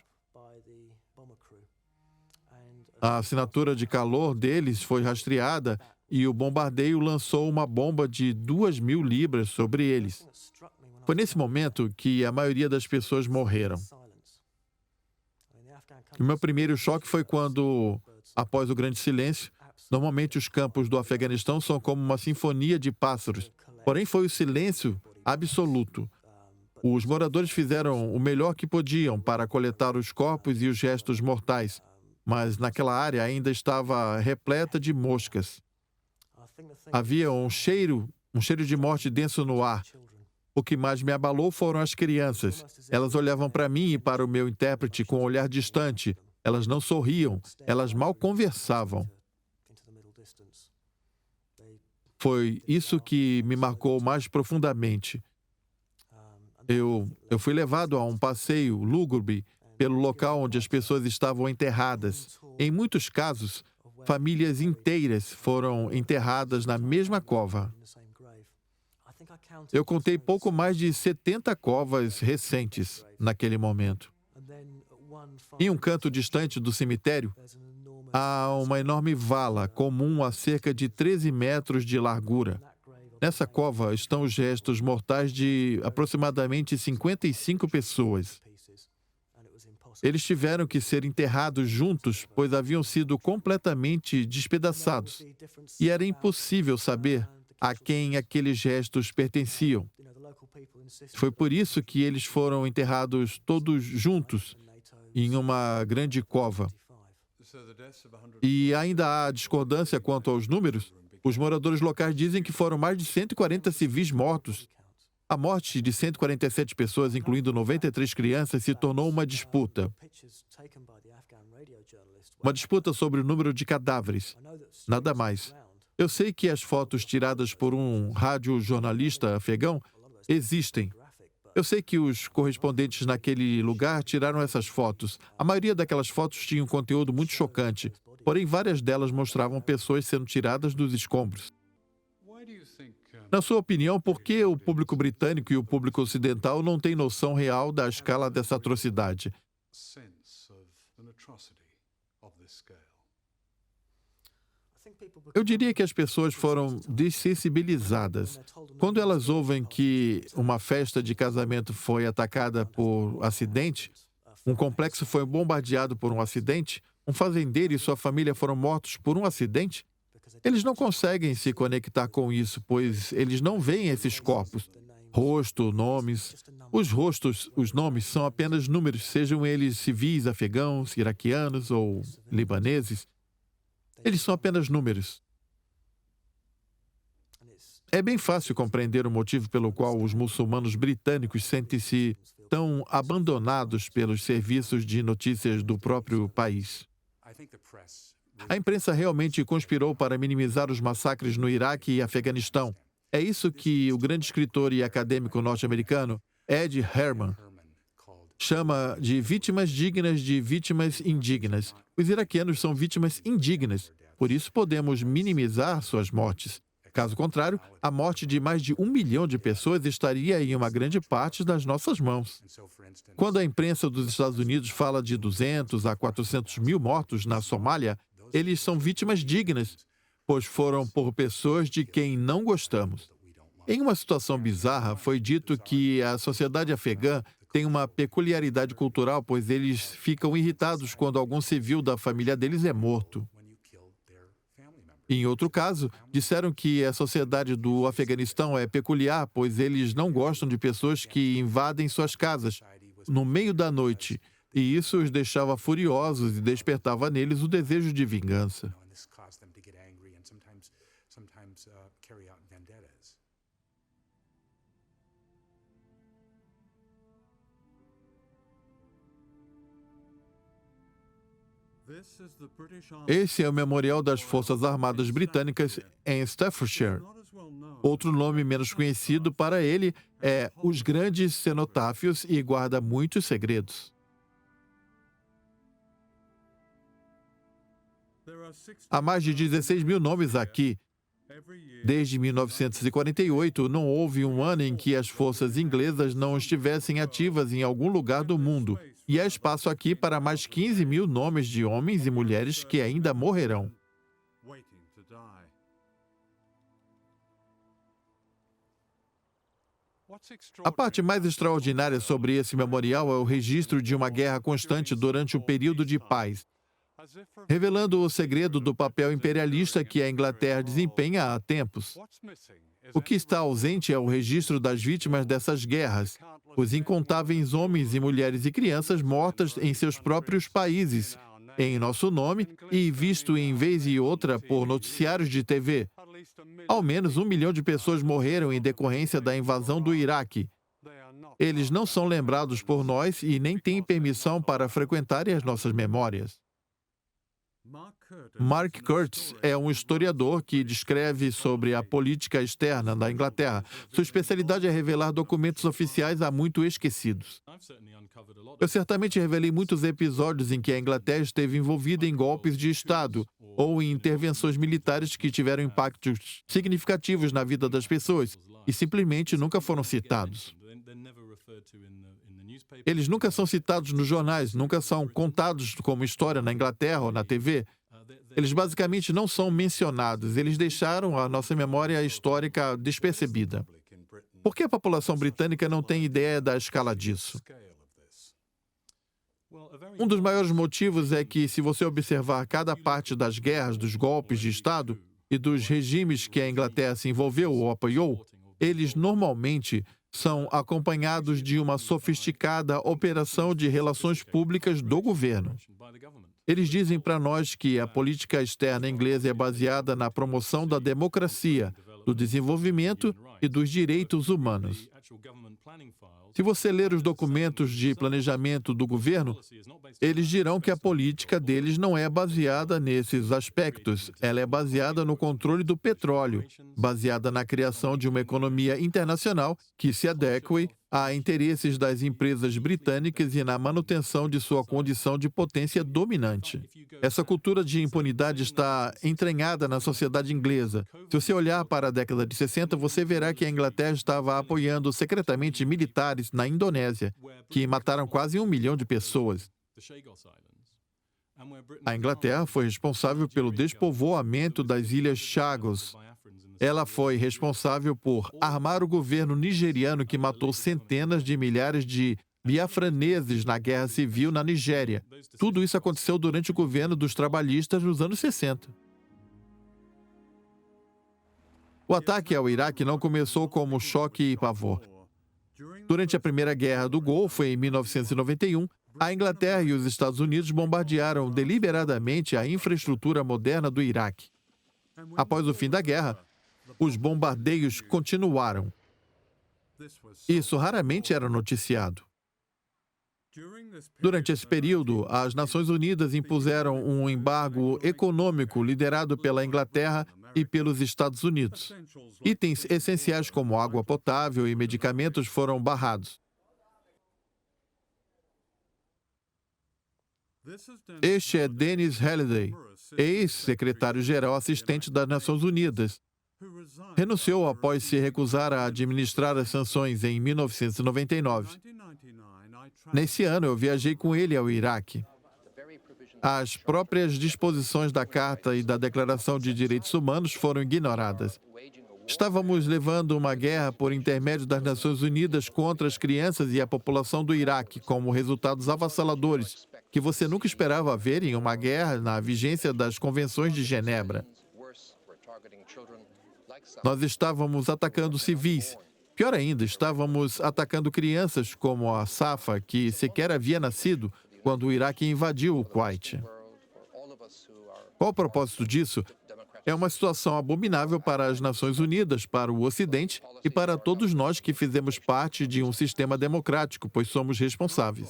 A assinatura de calor deles foi rastreada e o bombardeio lançou uma bomba de 2.000 libras sobre eles. Foi nesse momento que a maioria das pessoas morreram. O meu primeiro choque foi quando, após o Grande Silêncio, normalmente os campos do Afeganistão são como uma sinfonia de pássaros. Porém, foi o silêncio absoluto. Os moradores fizeram o melhor que podiam para coletar os corpos e os restos mortais, mas naquela área ainda estava repleta de moscas. Havia um cheiro de morte denso no ar. O que mais me abalou foram as crianças. Elas olhavam para mim e para o meu intérprete com um olhar distante. Elas não sorriam, elas mal conversavam. Foi isso que me marcou mais profundamente. Eu fui levado a um passeio lúgubre pelo local onde as pessoas estavam enterradas. Em muitos casos, famílias inteiras foram enterradas na mesma cova. Eu contei pouco mais de 70 covas recentes naquele momento. Em um canto distante do cemitério, há uma enorme vala comum a cerca de 13 metros de largura. Nessa cova estão os restos mortais de aproximadamente 55 pessoas. Eles tiveram que ser enterrados juntos, pois haviam sido completamente despedaçados. E era impossível saber a quem aqueles restos pertenciam. Foi por isso que eles foram enterrados todos juntos em uma grande cova. E ainda há discordância quanto aos números. Os moradores locais dizem que foram mais de 140 civis mortos. A morte de 147 pessoas, incluindo 93 crianças, se tornou uma disputa. Uma disputa sobre o número de cadáveres. Nada mais. Eu sei que as fotos tiradas por um radiojornalista afegão existem. Eu sei que os correspondentes naquele lugar tiraram essas fotos. A maioria daquelas fotos tinha um conteúdo muito chocante, porém várias delas mostravam pessoas sendo tiradas dos escombros. Na sua opinião, por que o público britânico e o público ocidental não têm noção real da escala dessa atrocidade? Eu diria que as pessoas foram dessensibilizadas. Quando elas ouvem que uma festa de casamento foi atacada por acidente, um complexo foi bombardeado por um acidente, um fazendeiro e sua família foram mortos por um acidente, eles não conseguem se conectar com isso, pois eles não veem esses corpos. Rosto, nomes. Os nomes são apenas números, sejam eles civis, afegãos, iraquianos ou libaneses. Eles são apenas números. É bem fácil compreender o motivo pelo qual os muçulmanos britânicos sentem-se tão abandonados pelos serviços de notícias do próprio país. A imprensa realmente conspirou para minimizar os massacres no Iraque e Afeganistão. É isso que o grande escritor e acadêmico norte-americano Ed Herman chama de vítimas dignas de vítimas indignas. Os iraquianos são vítimas indignas, por isso podemos minimizar suas mortes. Caso contrário, a morte de mais de 1 milhão de pessoas estaria em uma grande parte das nossas mãos. Quando a imprensa dos Estados Unidos fala de 200 a 400 mil mortos na Somália, eles são vítimas dignas, pois foram por pessoas de quem não gostamos. Em uma situação bizarra, foi dito que a sociedade afegã tem uma peculiaridade cultural, pois eles ficam irritados quando algum civil da família deles é morto. Em outro caso, disseram que a sociedade do Afeganistão é peculiar, pois eles não gostam de pessoas que invadem suas casas no meio da noite, e isso os deixava furiosos e despertava neles o desejo de vingança. Esse é o Memorial das Forças Armadas Britânicas em Staffordshire. Outro nome menos conhecido para ele é Os Grandes Cenotáfios e guarda muitos segredos. Há mais de 16 mil nomes aqui. Desde 1948, não houve um ano em que as forças inglesas não estivessem ativas em algum lugar do mundo. E há espaço aqui para mais 15 mil nomes de homens e mulheres que ainda morrerão. A parte mais extraordinária sobre esse memorial é o registro de uma guerra constante durante o período de paz, revelando o segredo do papel imperialista que a Inglaterra desempenha há tempos. O que está ausente é o registro das vítimas dessas guerras, os incontáveis homens e mulheres e crianças mortas em seus próprios países, em nosso nome e visto em vez e outra por noticiários de TV. Ao menos 1 milhão de pessoas morreram em decorrência da invasão do Iraque. Eles não são lembrados por nós e nem têm permissão para frequentarem as nossas memórias. Mark Curtis é um historiador que descreve sobre a política externa da Inglaterra. Sua especialidade é revelar documentos oficiais há muito esquecidos. Eu certamente revelei muitos episódios em que a Inglaterra esteve envolvida em golpes de Estado ou em intervenções militares que tiveram impactos significativos na vida das pessoas e simplesmente nunca foram citados. Eles nunca são citados nos jornais, nunca são contados como história na Inglaterra ou na TV. Eles basicamente não são mencionados. Eles deixaram a nossa memória histórica despercebida. Por que a população britânica não tem ideia da escala disso? Um dos maiores motivos é que, se você observar cada parte das guerras, dos golpes de Estado e dos regimes que a Inglaterra se envolveu ou apoiou, eles normalmente são acompanhados de uma sofisticada operação de relações públicas do governo. Eles dizem para nós que a política externa inglesa é baseada na promoção da democracia, do desenvolvimento e dos direitos humanos. Se você ler os documentos de planejamento do governo, eles dirão que a política deles não é baseada nesses aspectos. Ela é baseada no controle do petróleo, baseada na criação de uma economia internacional que se adeque a interesses das empresas britânicas e na manutenção de sua condição de potência dominante. Essa cultura de impunidade está entranhada na sociedade inglesa. Se você olhar para a década de 60, você verá que a Inglaterra estava apoiando secretamente militares na Indonésia, que mataram quase 1 milhão de pessoas. A Inglaterra foi responsável pelo despovoamento das Ilhas Chagos. Ela foi responsável por armar o governo nigeriano que matou centenas de milhares de biafraneses na Guerra Civil na Nigéria. Tudo isso aconteceu durante o governo dos trabalhistas nos anos 60. O ataque ao Iraque não começou como choque e pavor. Durante a Primeira Guerra do Golfo, em 1991, a Inglaterra e os Estados Unidos bombardearam deliberadamente a infraestrutura moderna do Iraque. Após o fim da guerra, os bombardeios continuaram. Isso raramente era noticiado. Durante esse período, as Nações Unidas impuseram um embargo econômico liderado pela Inglaterra e pelos Estados Unidos. Itens essenciais como água potável e medicamentos foram barrados. Este é Dennis Halliday, ex-secretário-geral assistente das Nações Unidas. Renunciou após se recusar a administrar as sanções em 1999. Nesse ano, eu viajei com ele ao Iraque. As próprias disposições da Carta e da Declaração de Direitos Humanos foram ignoradas. Estávamos levando uma guerra por intermédio das Nações Unidas contra as crianças e a população do Iraque, como resultados avassaladores, que você nunca esperava ver em uma guerra na vigência das Convenções de Genebra. Nós estávamos atacando civis. Pior ainda, estávamos atacando crianças como a Safa, que sequer havia nascido quando o Iraque invadiu o Kuwait. Qual o propósito disso? É uma situação abominável para as Nações Unidas, para o Ocidente e para todos nós que fizemos parte de um sistema democrático, pois somos responsáveis.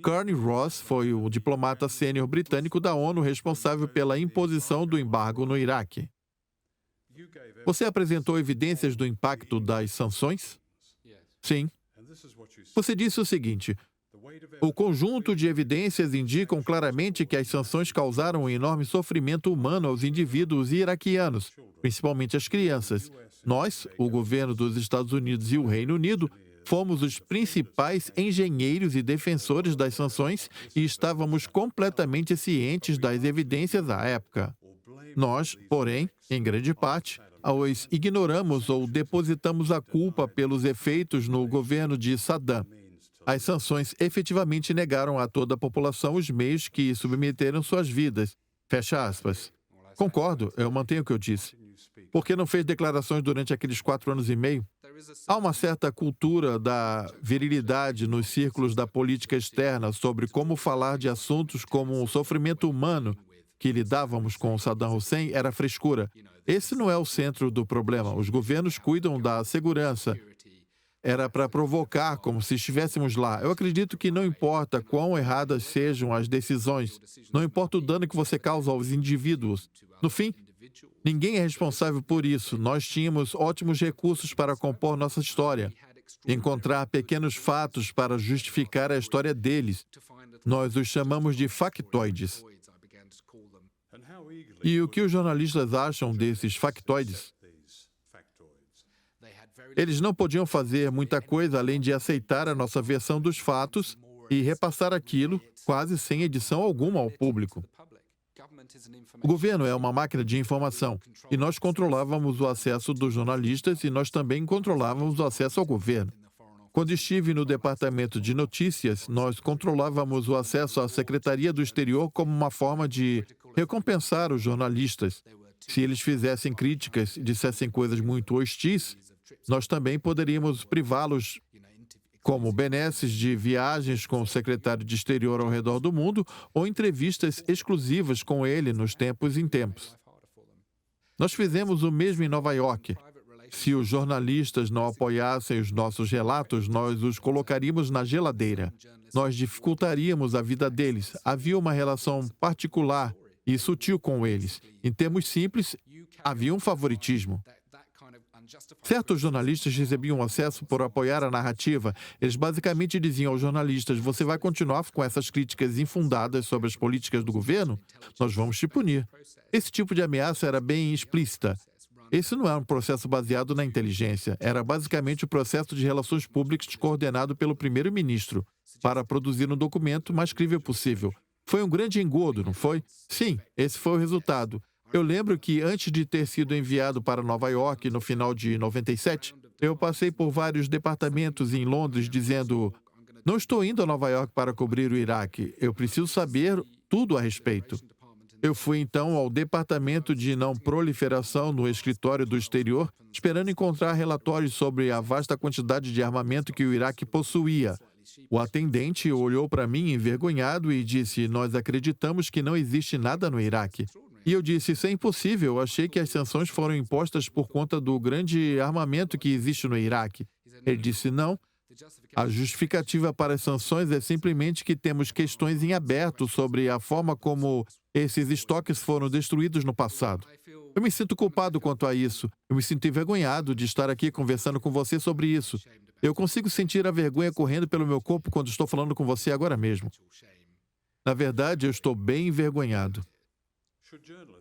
Kearney Ross foi o diplomata sênior britânico da ONU responsável pela imposição do embargo no Iraque. Você apresentou evidências do impacto das sanções? Sim. Você disse o seguinte: o conjunto de evidências indicam claramente que as sanções causaram um enorme sofrimento humano aos indivíduos iraquianos, principalmente as crianças. Nós, o governo dos Estados Unidos e o Reino Unido, fomos os principais engenheiros e defensores das sanções e estávamos completamente cientes das evidências à época. Nós, porém, em grande parte, os ignoramos ou depositamos a culpa pelos efeitos no governo de Saddam. As sanções efetivamente negaram a toda a população os meios que submeteram suas vidas. Fecha aspas. Concordo, eu mantenho o que eu disse. Por que não fez declarações durante aqueles 4 anos e meio? Há uma certa cultura da virilidade nos círculos da política externa sobre como falar de assuntos como o sofrimento humano que lidávamos com Saddam Hussein era frescura. Esse não é o centro do problema. Os governos cuidam da segurança. Era para provocar, como se estivéssemos lá. Eu acredito que não importa quão erradas sejam as decisões, não importa o dano que você causa aos indivíduos. No fim, ninguém é responsável por isso. Nós tínhamos ótimos recursos para compor nossa história, encontrar pequenos fatos para justificar a história deles. Nós os chamamos de factoides. E o que os jornalistas acham desses factoides? Eles não podiam fazer muita coisa além de aceitar a nossa versão dos fatos e repassar aquilo quase sem edição alguma ao público. O governo é uma máquina de informação e nós controlávamos o acesso dos jornalistas e nós também controlávamos o acesso ao governo. Quando estive no departamento de notícias, nós controlávamos o acesso à Secretaria do Exterior como uma forma de recompensar os jornalistas. Se eles fizessem críticas e dissessem coisas muito hostis, nós também poderíamos privá-los, como benesses de viagens com o secretário de Exterior ao redor do mundo ou entrevistas exclusivas com ele nos tempos em tempos. Nós fizemos o mesmo em Nova York. Se os jornalistas não apoiassem os nossos relatos, nós os colocaríamos na geladeira. Nós dificultaríamos a vida deles. Havia uma relação particular e sutil com eles. Em termos simples, havia um favoritismo. Certos jornalistas recebiam acesso por apoiar a narrativa. Eles basicamente diziam aos jornalistas: você vai continuar com essas críticas infundadas sobre as políticas do governo? Nós vamos te punir. Esse tipo de ameaça era bem explícita. Esse não era um processo baseado na inteligência. Era basicamente o processo de relações públicas coordenado pelo primeiro-ministro para produzir um documento mais crível possível. Foi um grande engodo, não foi? Sim, esse foi o resultado. Eu lembro que, antes de ter sido enviado para Nova York no final de 97, eu passei por vários departamentos em Londres dizendo: não estou indo a Nova York para cobrir o Iraque, eu preciso saber tudo a respeito. Eu fui então ao Departamento de Não Proliferação no Escritório do Exterior, esperando encontrar relatórios sobre a vasta quantidade de armamento que o Iraque possuía. O atendente olhou para mim envergonhado e disse: nós acreditamos que não existe nada no Iraque. E eu disse, isso é impossível, eu achei que as sanções foram impostas por conta do grande armamento que existe no Iraque. Ele disse, não, a justificativa para as sanções é simplesmente que temos questões em aberto sobre a forma como esses estoques foram destruídos no passado. Eu me sinto culpado quanto a isso. Eu me sinto envergonhado de estar aqui conversando com você sobre isso. Eu consigo sentir a vergonha correndo pelo meu corpo quando estou falando com você agora mesmo. Na verdade, eu estou bem envergonhado.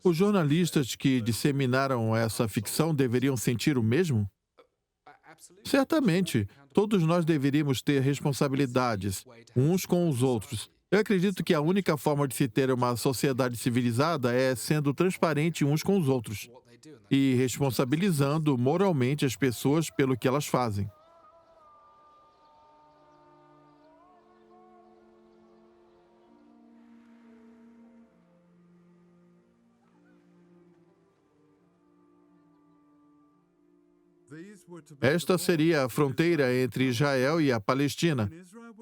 Os jornalistas que disseminaram essa ficção deveriam sentir o mesmo? Certamente. Todos nós deveríamos ter responsabilidades, uns com os outros. Eu acredito que a única forma de se ter uma sociedade civilizada é sendo transparente uns com os outros e responsabilizando moralmente as pessoas pelo que elas fazem. Esta seria a fronteira entre Israel e a Palestina,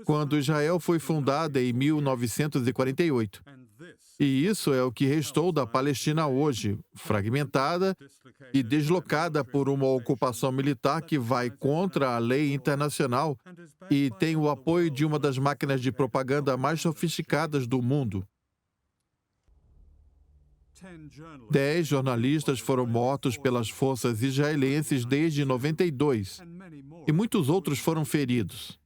quando Israel foi fundada em 1948. E isso é o que restou da Palestina hoje, fragmentada e deslocada por uma ocupação militar que vai contra a lei internacional e tem o apoio de uma das máquinas de propaganda mais sofisticadas do mundo. 10 jornalistas foram mortos pelas forças israelenses desde 92 e muitos outros foram feridos.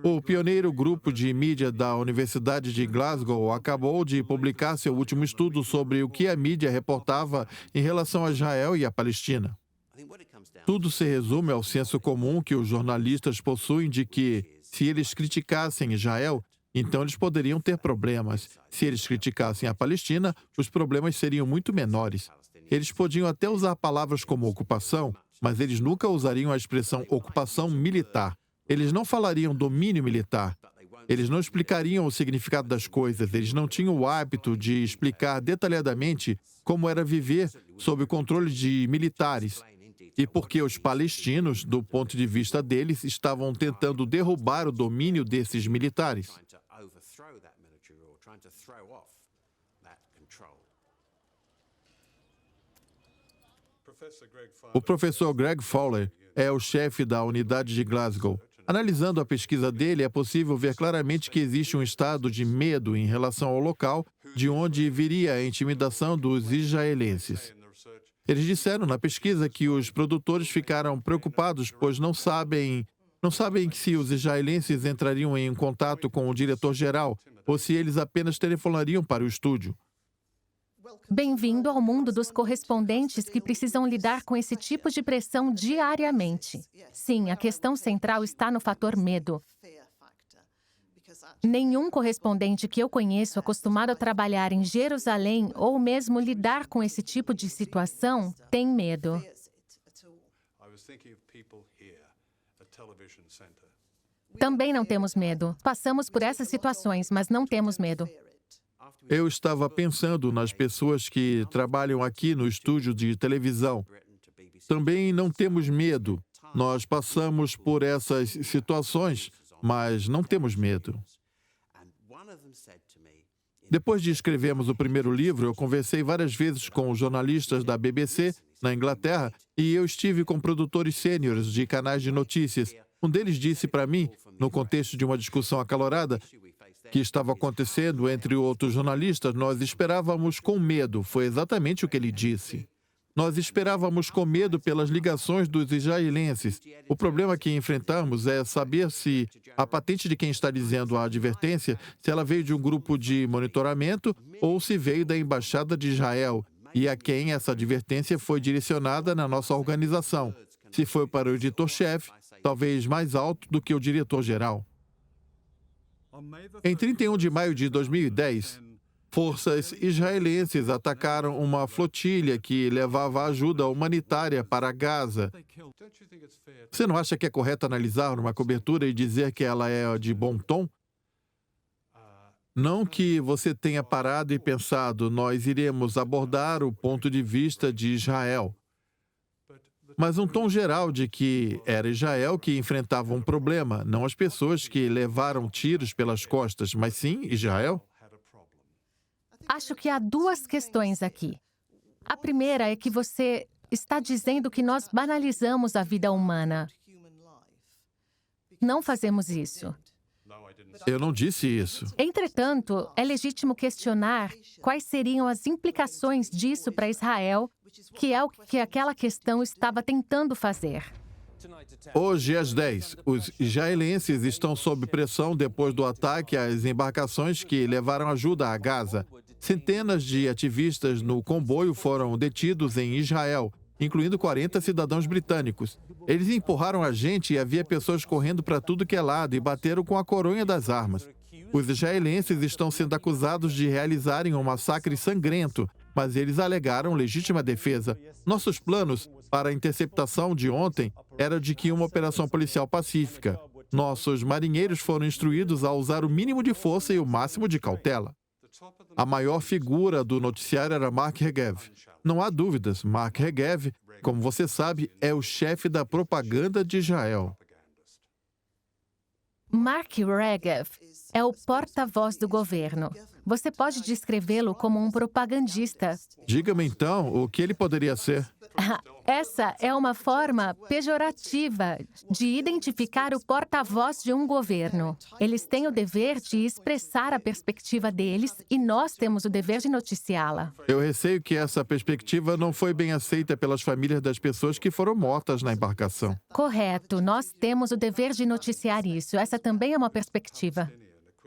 O pioneiro grupo de mídia da Universidade de Glasgow acabou de publicar seu último estudo sobre o que a mídia reportava em relação a Israel e a Palestina. Tudo se resume ao senso comum que os jornalistas possuem de que, se eles criticassem Israel, então eles poderiam ter problemas. Se eles criticassem a Palestina, os problemas seriam muito menores. Eles podiam até usar palavras como ocupação, mas eles nunca usariam a expressão ocupação militar. Eles não falariam domínio militar. Eles não explicariam o significado das coisas. Eles não tinham o hábito de explicar detalhadamente como era viver sob o controle de militares. E porque os palestinos, do ponto de vista deles, estavam tentando derrubar o domínio desses militares. O professor Greg Fowler é o chefe da unidade de Glasgow. Analisando a pesquisa dele, é possível ver claramente que existe um estado de medo em relação ao local de onde viria a intimidação dos israelenses. Eles disseram na pesquisa que os produtores ficaram preocupados, pois não sabem se os israelenses entrariam em contato com o diretor-geral ou se eles apenas telefonariam para o estúdio. Bem-vindo ao mundo dos correspondentes que precisam lidar com esse tipo de pressão diariamente. Sim, a questão central está no fator medo. Nenhum correspondente que eu conheço acostumado a trabalhar em Jerusalém ou mesmo lidar com esse tipo de situação tem medo. Também não temos medo. Passamos por essas situações, mas não temos medo. Eu estava pensando nas pessoas que trabalham aqui no estúdio de televisão. Também não temos medo. Nós passamos por essas situações, mas não temos medo. Depois de escrevermos o primeiro livro, eu conversei várias vezes com jornalistas da BBC, na Inglaterra, e eu estive com produtores sêniores de canais de notícias. Um deles disse para mim, no contexto de uma discussão acalorada, que estava acontecendo entre outros jornalistas, nós esperávamos com medo. Foi exatamente o que ele disse. Nós esperávamos com medo pelas ligações dos israelenses. O problema que enfrentamos é saber se a patente de quem está dizendo a advertência, se ela veio de um grupo de monitoramento ou se veio da Embaixada de Israel e a quem essa advertência foi direcionada na nossa organização. Se foi para o editor-chefe, talvez mais alto do que o diretor-geral. Em 31 de maio de 2010, forças israelenses atacaram uma flotilha que levava ajuda humanitária para Gaza. Você não acha que é correto analisar uma cobertura e dizer que ela é de bom tom? Não que você tenha parado e pensado, nós iremos abordar o ponto de vista de Israel, mas um tom geral de que era Israel que enfrentava um problema, não as pessoas que levaram tiros pelas costas, mas sim Israel. Acho que há duas questões aqui. A primeira é que você está dizendo que nós banalizamos a vida humana. Não fazemos isso. Eu não disse isso. Entretanto, é legítimo questionar quais seriam as implicações disso para Israel, que é o que aquela questão estava tentando fazer. Hoje, às 10, os israelenses estão sob pressão depois do ataque às embarcações que levaram ajuda a Gaza. Centenas de ativistas no comboio foram detidos em Israel, incluindo 40 cidadãos britânicos. Eles empurraram a gente e havia pessoas correndo para tudo que é lado e bateram com a coronha das armas. Os israelenses estão sendo acusados de realizarem um massacre sangrento, mas eles alegaram legítima defesa. Nossos planos para a interceptação de ontem era de que uma operação policial pacífica. Nossos marinheiros foram instruídos a usar o mínimo de força e o máximo de cautela. A maior figura do noticiário era Mark Regev. Não há dúvidas, Mark Regev, como você sabe, é o chefe da propaganda de Israel. Mark Regev é o porta-voz do governo. Você pode descrevê-lo como um propagandista. Diga-me então, o que ele poderia ser? Essa é uma forma pejorativa de identificar o porta-voz de um governo. Eles têm o dever de expressar a perspectiva deles e nós temos o dever de noticiá-la. Eu receio que essa perspectiva não foi bem aceita pelas famílias das pessoas que foram mortas na embarcação. Correto, nós temos o dever de noticiar isso. Essa também é uma perspectiva.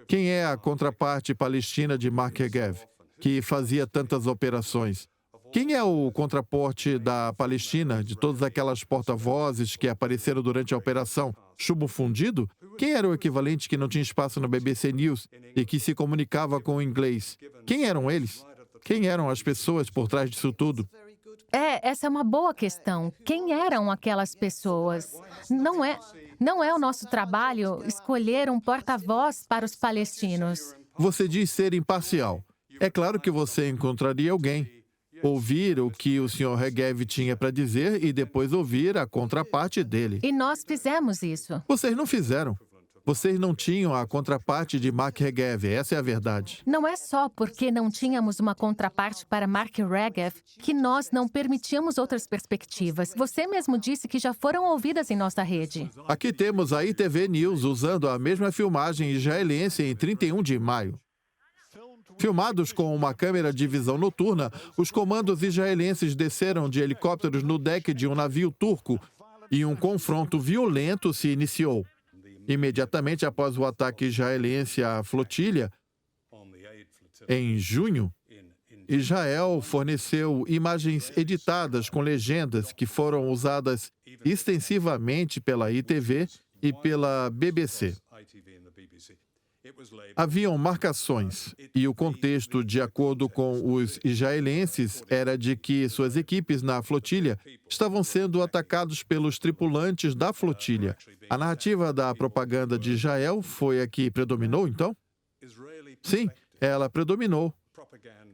Quem é a contraparte palestina de Mark Regev, que fazia tantas operações? Quem é o contraporte da Palestina, de todas aquelas porta-vozes que apareceram durante a operação? Chumbo fundido? Quem era o equivalente que não tinha espaço no BBC News e que se comunicava com o inglês? Quem eram eles? Quem eram as pessoas por trás disso tudo? Essa é uma boa questão. Quem eram aquelas pessoas? Não é o nosso trabalho escolher um porta-voz para os palestinos. Você diz ser imparcial. É claro que você encontraria alguém. Ouvir o que o Sr. Regev tinha para dizer e depois ouvir a contraparte dele. E nós fizemos isso. Vocês não fizeram. Vocês não tinham a contraparte de Mark Regev, essa é a verdade. Não é só porque não tínhamos uma contraparte para Mark Regev que nós não permitíamos outras perspectivas. Você mesmo disse que já foram ouvidas em nossa rede. Aqui temos a ITV News usando a mesma filmagem israelense em 31 de maio. Filmados com uma câmera de visão noturna, os comandos israelenses desceram de helicópteros no deck de um navio turco e um confronto violento se iniciou. Imediatamente após o ataque israelense à flotilha, em junho, Israel forneceu imagens editadas com legendas que foram usadas extensivamente pela ITV e pela BBC. Haviam marcações, e o contexto, de acordo com os israelenses, era de que suas equipes na flotilha estavam sendo atacados pelos tripulantes da flotilha. A narrativa da propaganda de Israel foi a que predominou, então? Sim, ela predominou.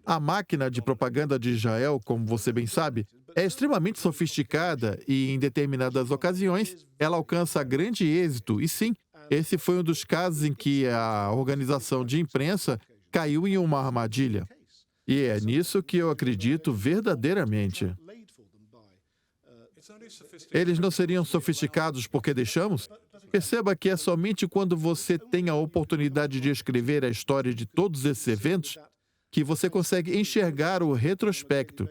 A máquina de propaganda de Israel, como você bem sabe, é extremamente sofisticada e, em determinadas ocasiões, ela alcança grande êxito, e sim, esse foi um dos casos em que a organização de imprensa caiu em uma armadilha. E é nisso que eu acredito verdadeiramente. Eles não seriam sofisticados porque deixamos? Perceba que é somente quando você tem a oportunidade de escrever a história de todos esses eventos que você consegue enxergar o retrospecto.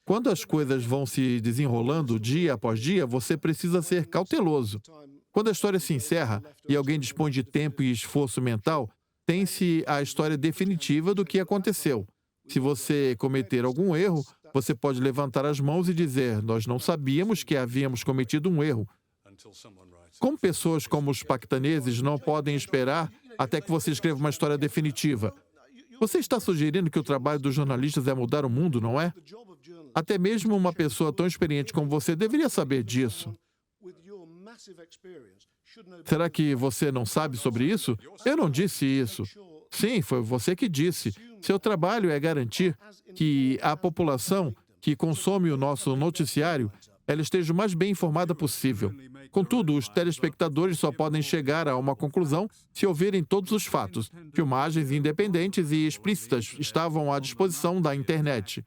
Quando as coisas vão se desenrolando dia após dia, você precisa ser cauteloso. Quando a história se encerra e alguém dispõe de tempo e esforço mental, tem-se a história definitiva do que aconteceu. Se você cometer algum erro, você pode levantar as mãos e dizer: nós não sabíamos que havíamos cometido um erro. Como pessoas como os paquistaneses não podem esperar até que você escreva uma história definitiva? Você está sugerindo que o trabalho dos jornalistas é mudar o mundo, não é? Até mesmo uma pessoa tão experiente como você deveria saber disso. Será que você não sabe sobre isso? Eu não disse isso. Sim, foi você que disse. Seu trabalho é garantir que a população que consome o nosso noticiário ela esteja o mais bem informada possível. Contudo, os telespectadores só podem chegar a uma conclusão se ouvirem todos os fatos. Filmagens independentes e explícitas estavam à disposição da internet.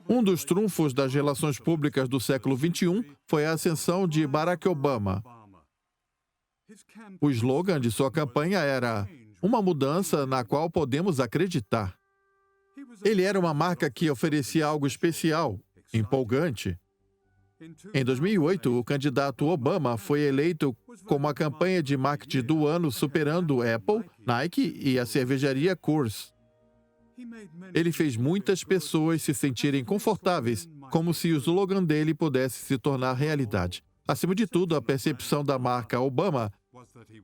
Um dos trunfos das relações públicas do século XXI foi a ascensão de Barack Obama. O slogan de sua campanha era "Uma mudança na qual podemos acreditar". Ele era uma marca que oferecia algo especial, empolgante. Em 2008, o candidato Obama foi eleito como a campanha de marketing do ano, superando Apple, Nike e a cervejaria Coors. Ele fez muitas pessoas se sentirem confortáveis, como se o slogan dele pudesse se tornar realidade. Acima de tudo, a percepção da marca Obama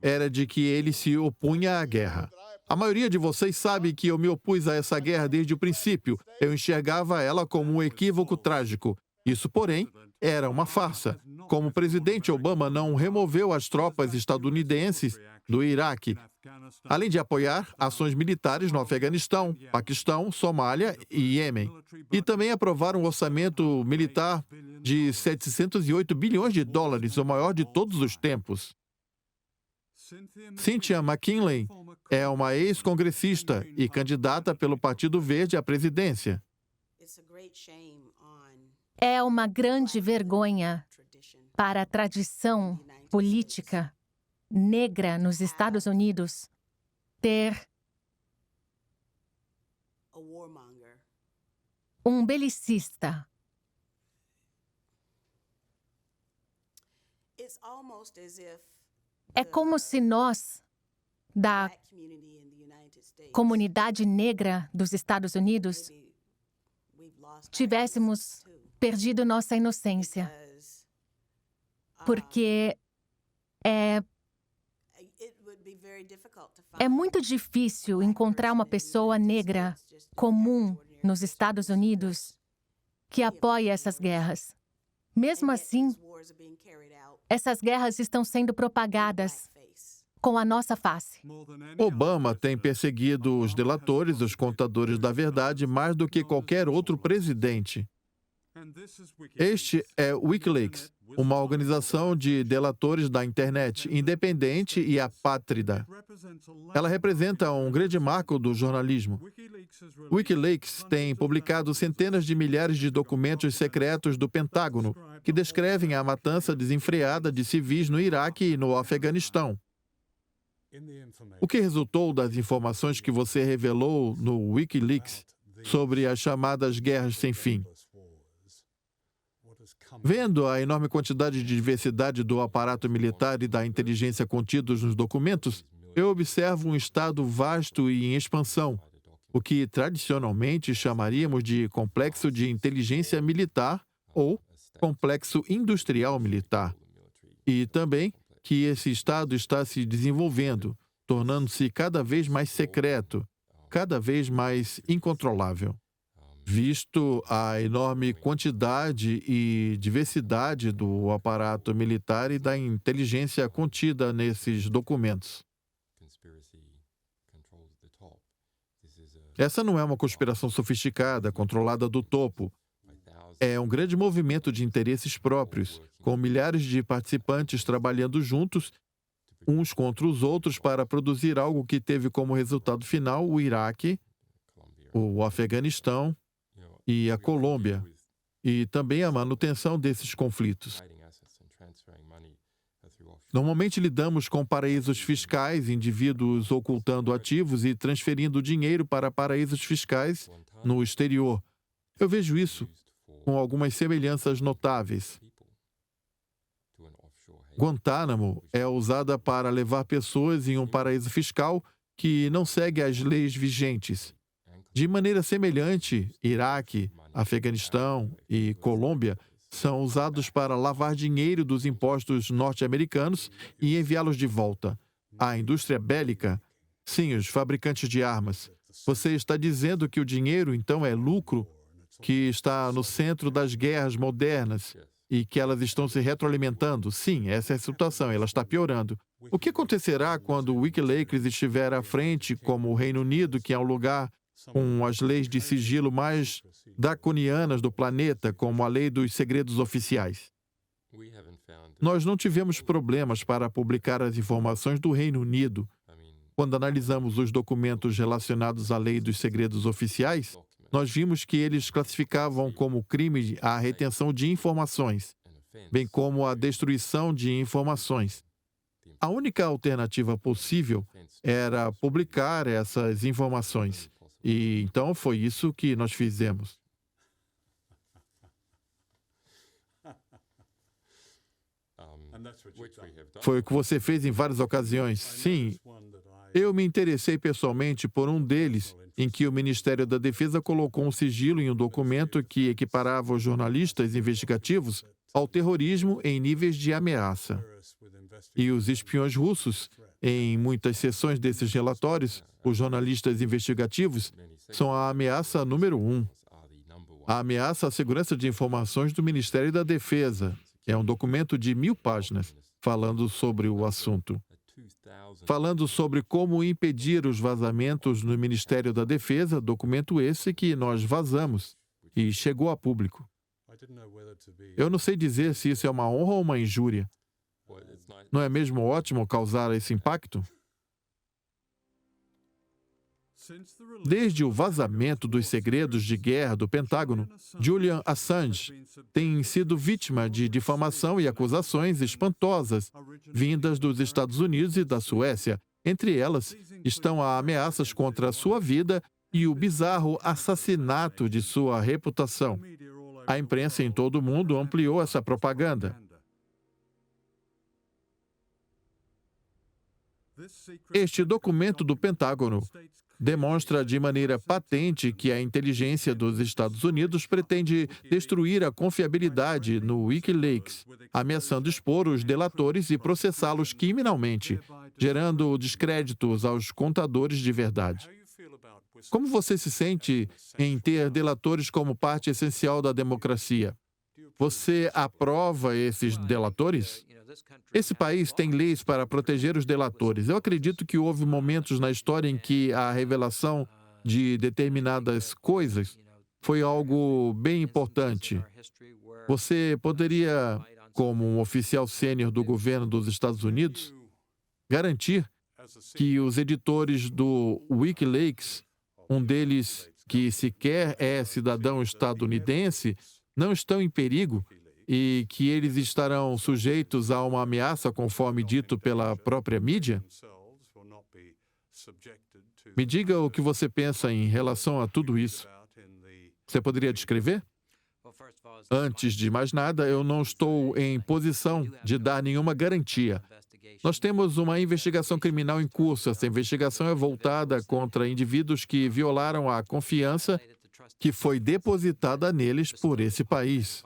era de que ele se opunha à guerra. A maioria de vocês sabe que eu me opus a essa guerra desde o princípio. Eu enxergava ela como um equívoco trágico. Isso, porém, era uma farsa. Como presidente, Obama não removeu as tropas estadunidenses do Iraque, além de apoiar ações militares no Afeganistão, Paquistão, Somália e Iêmen. E também aprovar um orçamento militar de 708 bilhões de dólares, o maior de todos os tempos. Cynthia McKinley é uma ex-congressista e candidata pelo Partido Verde à presidência. É uma grande vergonha para a tradição política negra nos Estados Unidos ter um belicista. É como se nós, da comunidade negra dos Estados Unidos, tivéssemos perdido nossa inocência. Porque é muito difícil encontrar uma pessoa negra comum nos Estados Unidos que apoie essas guerras. Mesmo assim, essas guerras estão sendo propagadas com a nossa face. Obama tem perseguido os delatores, os contadores da verdade, mais do que qualquer outro presidente. Este é o WikiLeaks, uma organização de delatores da internet, independente e apátrida. Ela representa um grande marco do jornalismo. WikiLeaks tem publicado centenas de milhares de documentos secretos do Pentágono que descrevem a matança desenfreada de civis no Iraque e no Afeganistão. O que resultou das informações que você revelou no WikiLeaks sobre as chamadas guerras sem fim? Vendo a enorme quantidade de diversidade do aparato militar e da inteligência contidos nos documentos, eu observo um Estado vasto e em expansão, o que tradicionalmente chamaríamos de complexo de inteligência militar ou complexo industrial militar. E também que esse Estado está se desenvolvendo, tornando-se cada vez mais secreto, cada vez mais incontrolável. Visto a enorme quantidade e diversidade do aparato militar e da inteligência contida nesses documentos. Essa não é uma conspiração sofisticada, controlada do topo. É um grande movimento de interesses próprios, com milhares de participantes trabalhando juntos, uns contra os outros, para produzir algo que teve como resultado final o Iraque, o Afeganistão e a Colômbia, e também a manutenção desses conflitos. Normalmente lidamos com paraísos fiscais, indivíduos ocultando ativos e transferindo dinheiro para paraísos fiscais no exterior. Eu vejo isso com algumas semelhanças notáveis. Guantánamo é usada para levar pessoas em um paraíso fiscal que não segue as leis vigentes. De maneira semelhante, Iraque, Afeganistão e Colômbia são usados para lavar dinheiro dos impostos norte-americanos e enviá-los de volta. A indústria bélica, sim, os fabricantes de armas. Você está dizendo que o dinheiro, então, é lucro que está no centro das guerras modernas e que elas estão se retroalimentando? Sim, essa é a situação, ela está piorando. O que acontecerá quando o Wikileaks estiver à frente, como o Reino Unido, que é um lugar com as leis de sigilo mais draconianas do planeta, como a lei dos segredos oficiais? Nós não tivemos problemas para publicar as informações do Reino Unido. Quando analisamos os documentos relacionados à lei dos segredos oficiais, nós vimos que eles classificavam como crime a retenção de informações, bem como a destruição de informações. A única alternativa possível era publicar essas informações. E então foi isso que nós fizemos. Foi o que você fez em várias ocasiões. Sim, eu me interessei pessoalmente por um deles, em que o Ministério da Defesa colocou um sigilo em um documento que equiparava os jornalistas investigativos ao terrorismo em níveis de ameaça. E os espiões russos, em muitas seções desses relatórios, os jornalistas investigativos, são a ameaça número 1. A ameaça à segurança de informações do Ministério da Defesa. É um documento de 1000 páginas, falando sobre o assunto. Falando sobre como impedir os vazamentos no Ministério da Defesa, documento esse que nós vazamos e chegou a público. Eu não sei dizer se isso é uma honra ou uma injúria. Não é mesmo ótimo causar esse impacto? Desde o vazamento dos segredos de guerra do Pentágono, Julian Assange tem sido vítima de difamação e acusações espantosas vindas dos Estados Unidos e da Suécia. Entre elas estão as ameaças contra a sua vida e o bizarro assassinato de sua reputação. A imprensa em todo o mundo ampliou essa propaganda. Este documento do Pentágono demonstra de maneira patente que a inteligência dos Estados Unidos pretende destruir a confiabilidade no Wikileaks, ameaçando expor os delatores e processá-los criminalmente, gerando descréditos aos contadores de verdade. Como você se sente em ter delatores como parte essencial da democracia? Você aprova esses delatores? Esse país tem leis para proteger os delatores. Eu acredito que houve momentos na história em que a revelação de determinadas coisas foi algo bem importante. Você poderia, como um oficial sênior do governo dos Estados Unidos, garantir que os editores do Wikileaks, um deles que sequer é cidadão estadunidense, não estão em perigo e que eles estarão sujeitos a uma ameaça, conforme dito pela própria mídia? Me diga o que você pensa em relação a tudo isso. Você poderia descrever? Antes de mais nada, eu não estou em posição de dar nenhuma garantia. Nós temos uma investigação criminal em curso. Essa investigação é voltada contra indivíduos que violaram a confiança que foi depositada neles por esse país.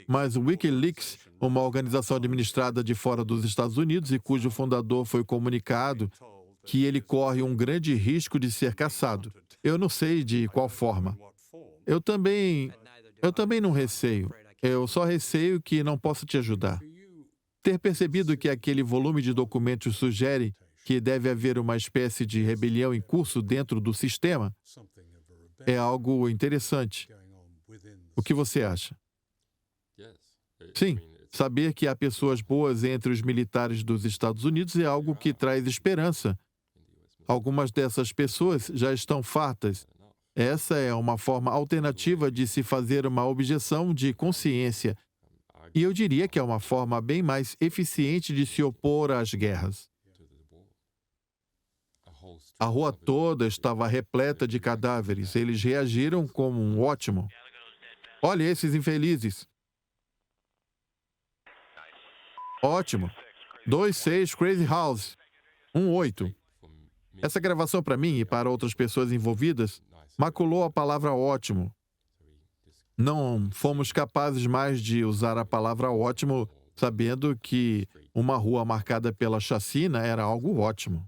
Mas o Wikileaks, uma organização administrada de fora dos Estados Unidos e cujo fundador foi comunicado que ele corre um grande risco de ser caçado. Eu não sei de qual forma. Eu também não receio. Eu só receio que não posso te ajudar. Ter percebido que aquele volume de documentos sugere que deve haver uma espécie de rebelião em curso dentro do sistema é algo interessante. O que você acha? Sim, saber que há pessoas boas entre os militares dos Estados Unidos é algo que traz esperança. Algumas dessas pessoas já estão fartas. Essa é uma forma alternativa de se fazer uma objeção de consciência. E eu diria que é uma forma bem mais eficiente de se opor às guerras. A rua toda estava repleta de cadáveres. Eles reagiram como um ótimo. Olha esses infelizes. Ótimo. 26 Crazy House. 18. Essa gravação para mim e para outras pessoas envolvidas maculou a palavra ótimo. Não fomos capazes mais de usar a palavra ótimo, sabendo que uma rua marcada pela chacina era algo ótimo.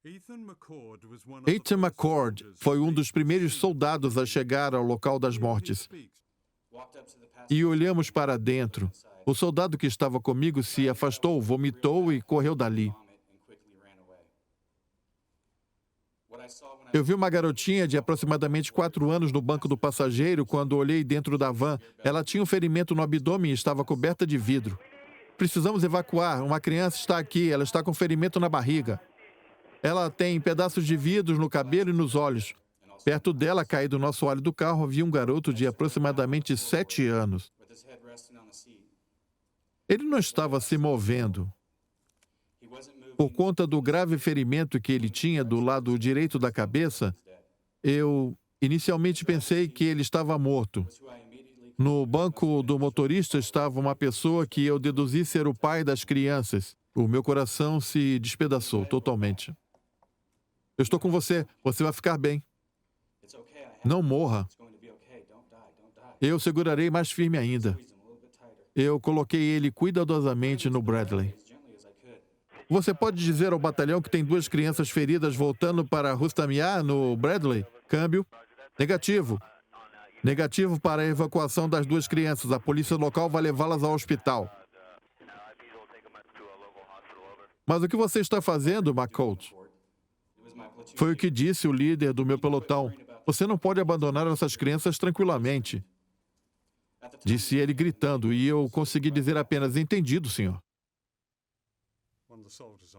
Ethan McCord foi um dos primeiros soldados a chegar ao local das mortes. e olhamos para dentro. O soldado que estava comigo se afastou, vomitou e correu dali. Eu vi uma garotinha de aproximadamente 4 anos no banco do passageiro quando olhei dentro da van. Ela tinha um ferimento no abdômen e estava coberta de vidro. Precisamos evacuar. Uma criança está aqui. Ela está com ferimento na barriga. Ela tem pedaços de vidro no cabelo e nos olhos. Perto dela, caído no assoalho do carro, havia um garoto de aproximadamente 7 anos. Ele não estava se movendo. Por conta do grave ferimento que ele tinha do lado direito da cabeça, eu inicialmente pensei que ele estava morto. No banco do motorista estava uma pessoa que eu deduzi ser o pai das crianças. O meu coração se despedaçou totalmente. Eu estou com você. Você vai ficar bem. Não morra. Eu segurarei mais firme ainda. Eu coloquei ele cuidadosamente no Bradley. Você pode dizer ao batalhão que tem 2 crianças feridas voltando para Rustamiyah, no Bradley? Câmbio. Negativo. Negativo para a evacuação das 2 crianças. A polícia local vai levá-las ao hospital. Mas o que você está fazendo, McCourt? Foi o que disse o líder do meu pelotão. Você não pode abandonar essas crianças tranquilamente. Disse ele gritando, e eu consegui dizer apenas, entendido, senhor.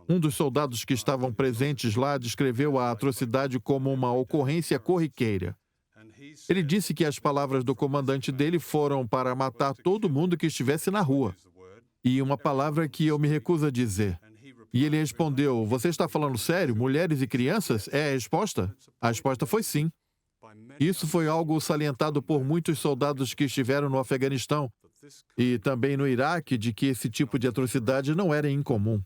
Um dos soldados que estavam presentes lá descreveu a atrocidade como uma ocorrência corriqueira. Ele disse que as palavras do comandante dele foram para matar todo mundo que estivesse na rua. E uma palavra que eu me recuso a dizer. E ele respondeu, você está falando sério? Mulheres e crianças? É a resposta? A resposta foi sim. Isso foi algo salientado por muitos soldados que estiveram no Afeganistão e também no Iraque, de que esse tipo de atrocidade não era incomum.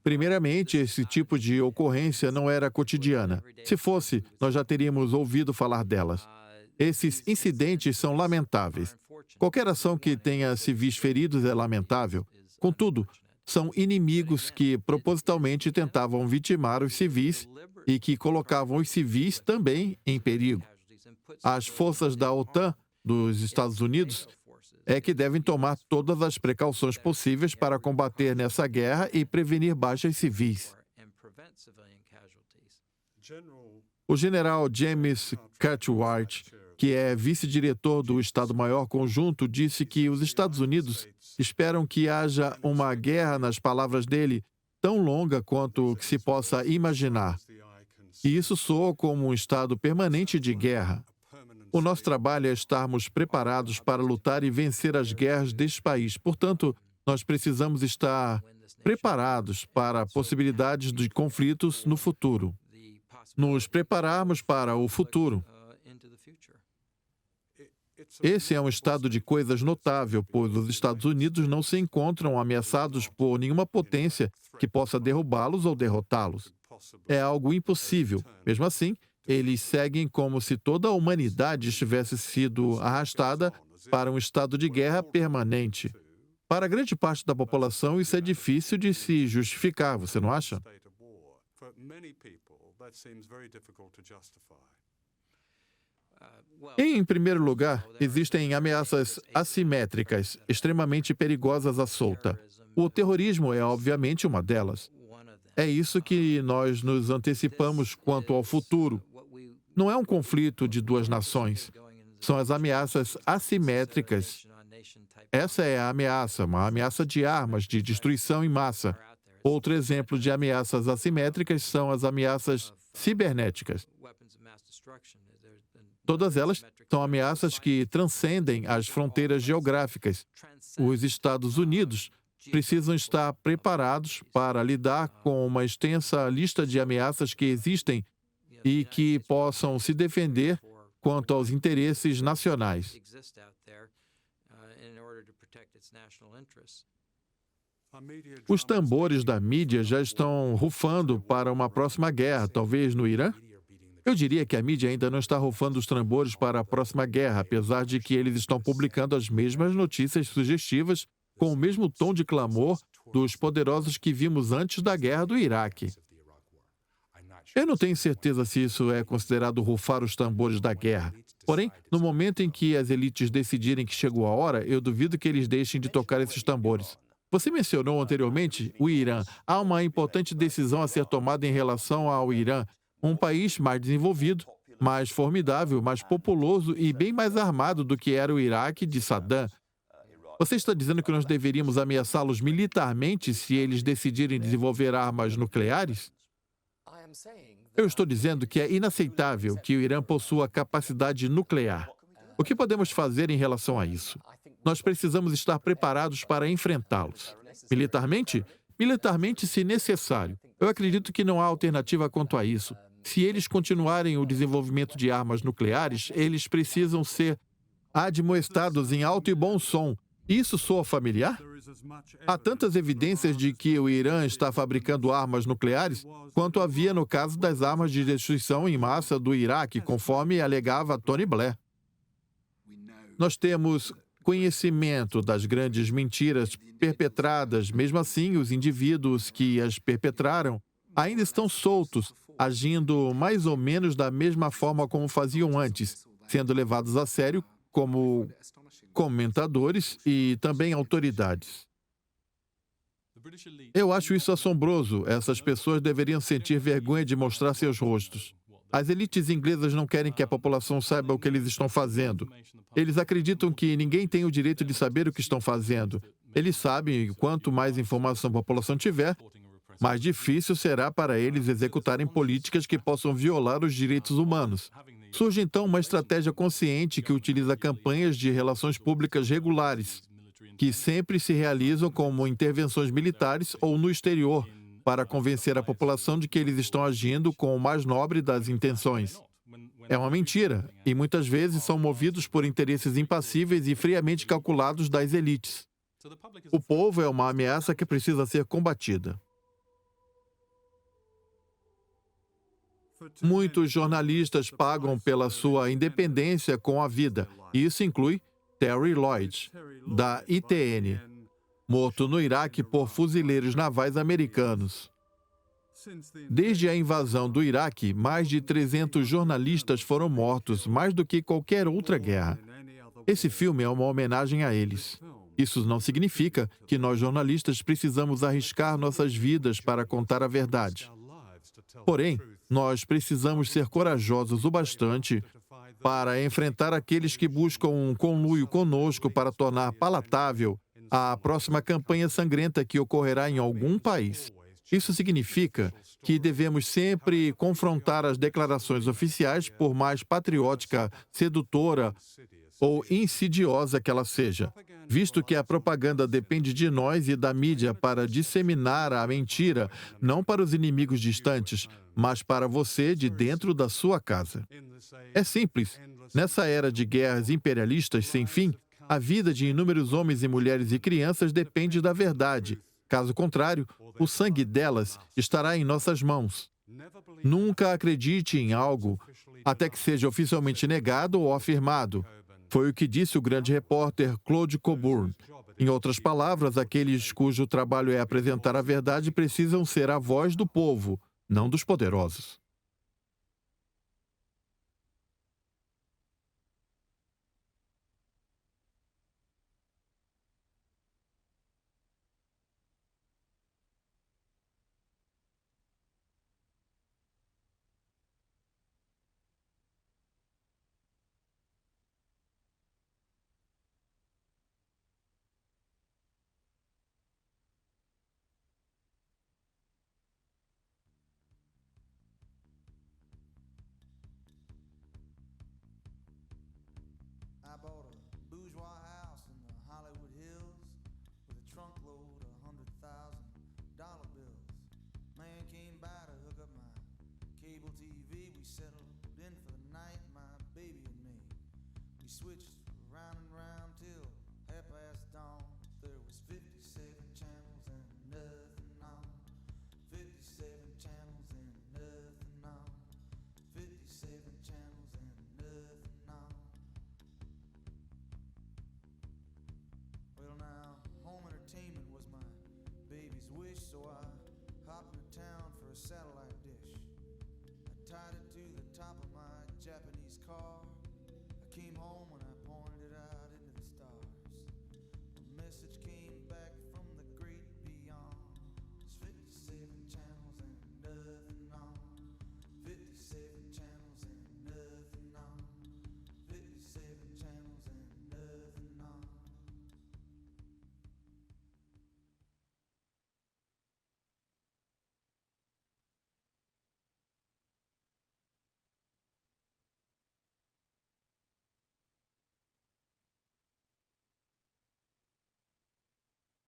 Primeiramente, esse tipo de ocorrência não era cotidiana. Se fosse, nós já teríamos ouvido falar delas. Esses incidentes são lamentáveis. Qualquer ação que tenha civis feridos é lamentável. Contudo, são inimigos que propositalmente tentavam vitimar os civis e que colocavam os civis também em perigo. As forças da OTAN dos Estados Unidos é que devem tomar todas as precauções possíveis para combater nessa guerra e prevenir baixas civis. O general James Cartwright, que é vice-diretor do Estado-Maior Conjunto, disse que os Estados Unidos esperam que haja uma guerra, nas palavras dele, tão longa quanto o que se possa imaginar. E isso soa como um estado permanente de guerra. O nosso trabalho é estarmos preparados para lutar e vencer as guerras deste país. Portanto, nós precisamos estar preparados para possibilidades de conflitos no futuro. Nos prepararmos para o futuro. Esse é um estado de coisas notável, pois os Estados Unidos não se encontram ameaçados por nenhuma potência que possa derrubá-los ou derrotá-los. É algo impossível. Mesmo assim, eles seguem como se toda a humanidade tivesse sido arrastada para um estado de guerra permanente. Para grande parte da população, isso é difícil de se justificar, você não acha? Em primeiro lugar, existem ameaças assimétricas, extremamente perigosas à solta. O terrorismo é, obviamente, uma delas. É isso que nós nos antecipamos quanto ao futuro. Não é um conflito de 2 nações. São as ameaças assimétricas. Essa é a ameaça, uma ameaça de armas, de destruição em massa. Outro exemplo de ameaças assimétricas são as ameaças cibernéticas. Todas elas são ameaças que transcendem as fronteiras geográficas. Os Estados Unidos precisam estar preparados para lidar com uma extensa lista de ameaças que existem e que possam se defender quanto aos interesses nacionais. Os tambores da mídia já estão rufando para uma próxima guerra, talvez no Irã? Eu diria que a mídia ainda não está rufando os tambores para a próxima guerra, apesar de que eles estão publicando as mesmas notícias sugestivas com o mesmo tom de clamor dos poderosos que vimos antes da guerra do Iraque. Eu não tenho certeza se isso é considerado rufar os tambores da guerra. Porém, no momento em que as elites decidirem que chegou a hora, eu duvido que eles deixem de tocar esses tambores. Você mencionou anteriormente o Irã. Há uma importante decisão a ser tomada em relação ao Irã, um país mais desenvolvido, mais formidável, mais populoso e bem mais armado do que era o Iraque de Saddam. Você está dizendo que nós deveríamos ameaçá-los militarmente se eles decidirem desenvolver armas nucleares? Eu estou dizendo que é inaceitável que o Irã possua capacidade nuclear. O que podemos fazer em relação a isso? Nós precisamos estar preparados para enfrentá-los. Militarmente? Militarmente, se necessário. Eu acredito que não há alternativa quanto a isso. Se eles continuarem o desenvolvimento de armas nucleares, eles precisam ser admoestados em alto e bom som. Isso soa familiar? Há tantas evidências de que o Irã está fabricando armas nucleares quanto havia no caso das armas de destruição em massa do Iraque, conforme alegava Tony Blair. Nós temos conhecimento das grandes mentiras perpetradas, mesmo assim, os indivíduos que as perpetraram ainda estão soltos, agindo mais ou menos da mesma forma como faziam antes, sendo levados a sério como comentadores e também autoridades. Eu acho isso assombroso. Essas pessoas deveriam sentir vergonha de mostrar seus rostos. As elites inglesas não querem que a população saiba o que eles estão fazendo. Eles acreditam que ninguém tem o direito de saber o que estão fazendo. Eles sabem que quanto mais informação a população tiver, mais difícil será para eles executarem políticas que possam violar os direitos humanos. Surge então uma estratégia consciente que utiliza campanhas de relações públicas regulares, que sempre se realizam como intervenções militares ou no exterior, para convencer a população de que eles estão agindo com o mais nobre das intenções. É uma mentira, e muitas vezes são movidos por interesses impassíveis e friamente calculados das elites. O povo é uma ameaça que precisa ser combatida. Muitos jornalistas pagam pela sua independência com a vida, e isso inclui Terry Lloyd, da ITN, morto no Iraque por fuzileiros navais americanos. Desde a invasão do Iraque, mais de 300 jornalistas foram mortos, mais do que qualquer outra guerra. Esse filme é uma homenagem a eles. Isso não significa que nós jornalistas precisamos arriscar nossas vidas para contar a verdade. Porém, nós precisamos ser corajosos o bastante para enfrentar aqueles que buscam um conluio conosco para tornar palatável a próxima campanha sangrenta que ocorrerá em algum país. Isso significa que devemos sempre confrontar as declarações oficiais, por mais patriótica, sedutora ou insidiosa que ela seja, visto que a propaganda depende de nós e da mídia para disseminar a mentira, não para os inimigos distantes, mas para você de dentro da sua casa. É simples. Nessa era de guerras imperialistas sem fim, a vida de inúmeros homens e mulheres e crianças depende da verdade. Caso contrário, o sangue delas estará em nossas mãos. Nunca acredite em algo até que seja oficialmente negado ou afirmado. Foi o que disse o grande repórter Claude Coburn. Em outras palavras, aqueles cujo trabalho é apresentar a verdade precisam ser a voz do povo, não dos poderosos. I bought a bourgeois house in the Hollywood Hills with a trunkload of $100,000 bills. Man came by to hook up my cable TV. We settled in for the night, my baby and me. We switched round and round till half past dawn. There was 57 channels and nothing on. 57 channels and nothing on. 57 channels and nothing on. Well now, home entertainment was my baby's wish, so I hopped into town for a satellite dish. I tied it to the top of my Japanese car. I home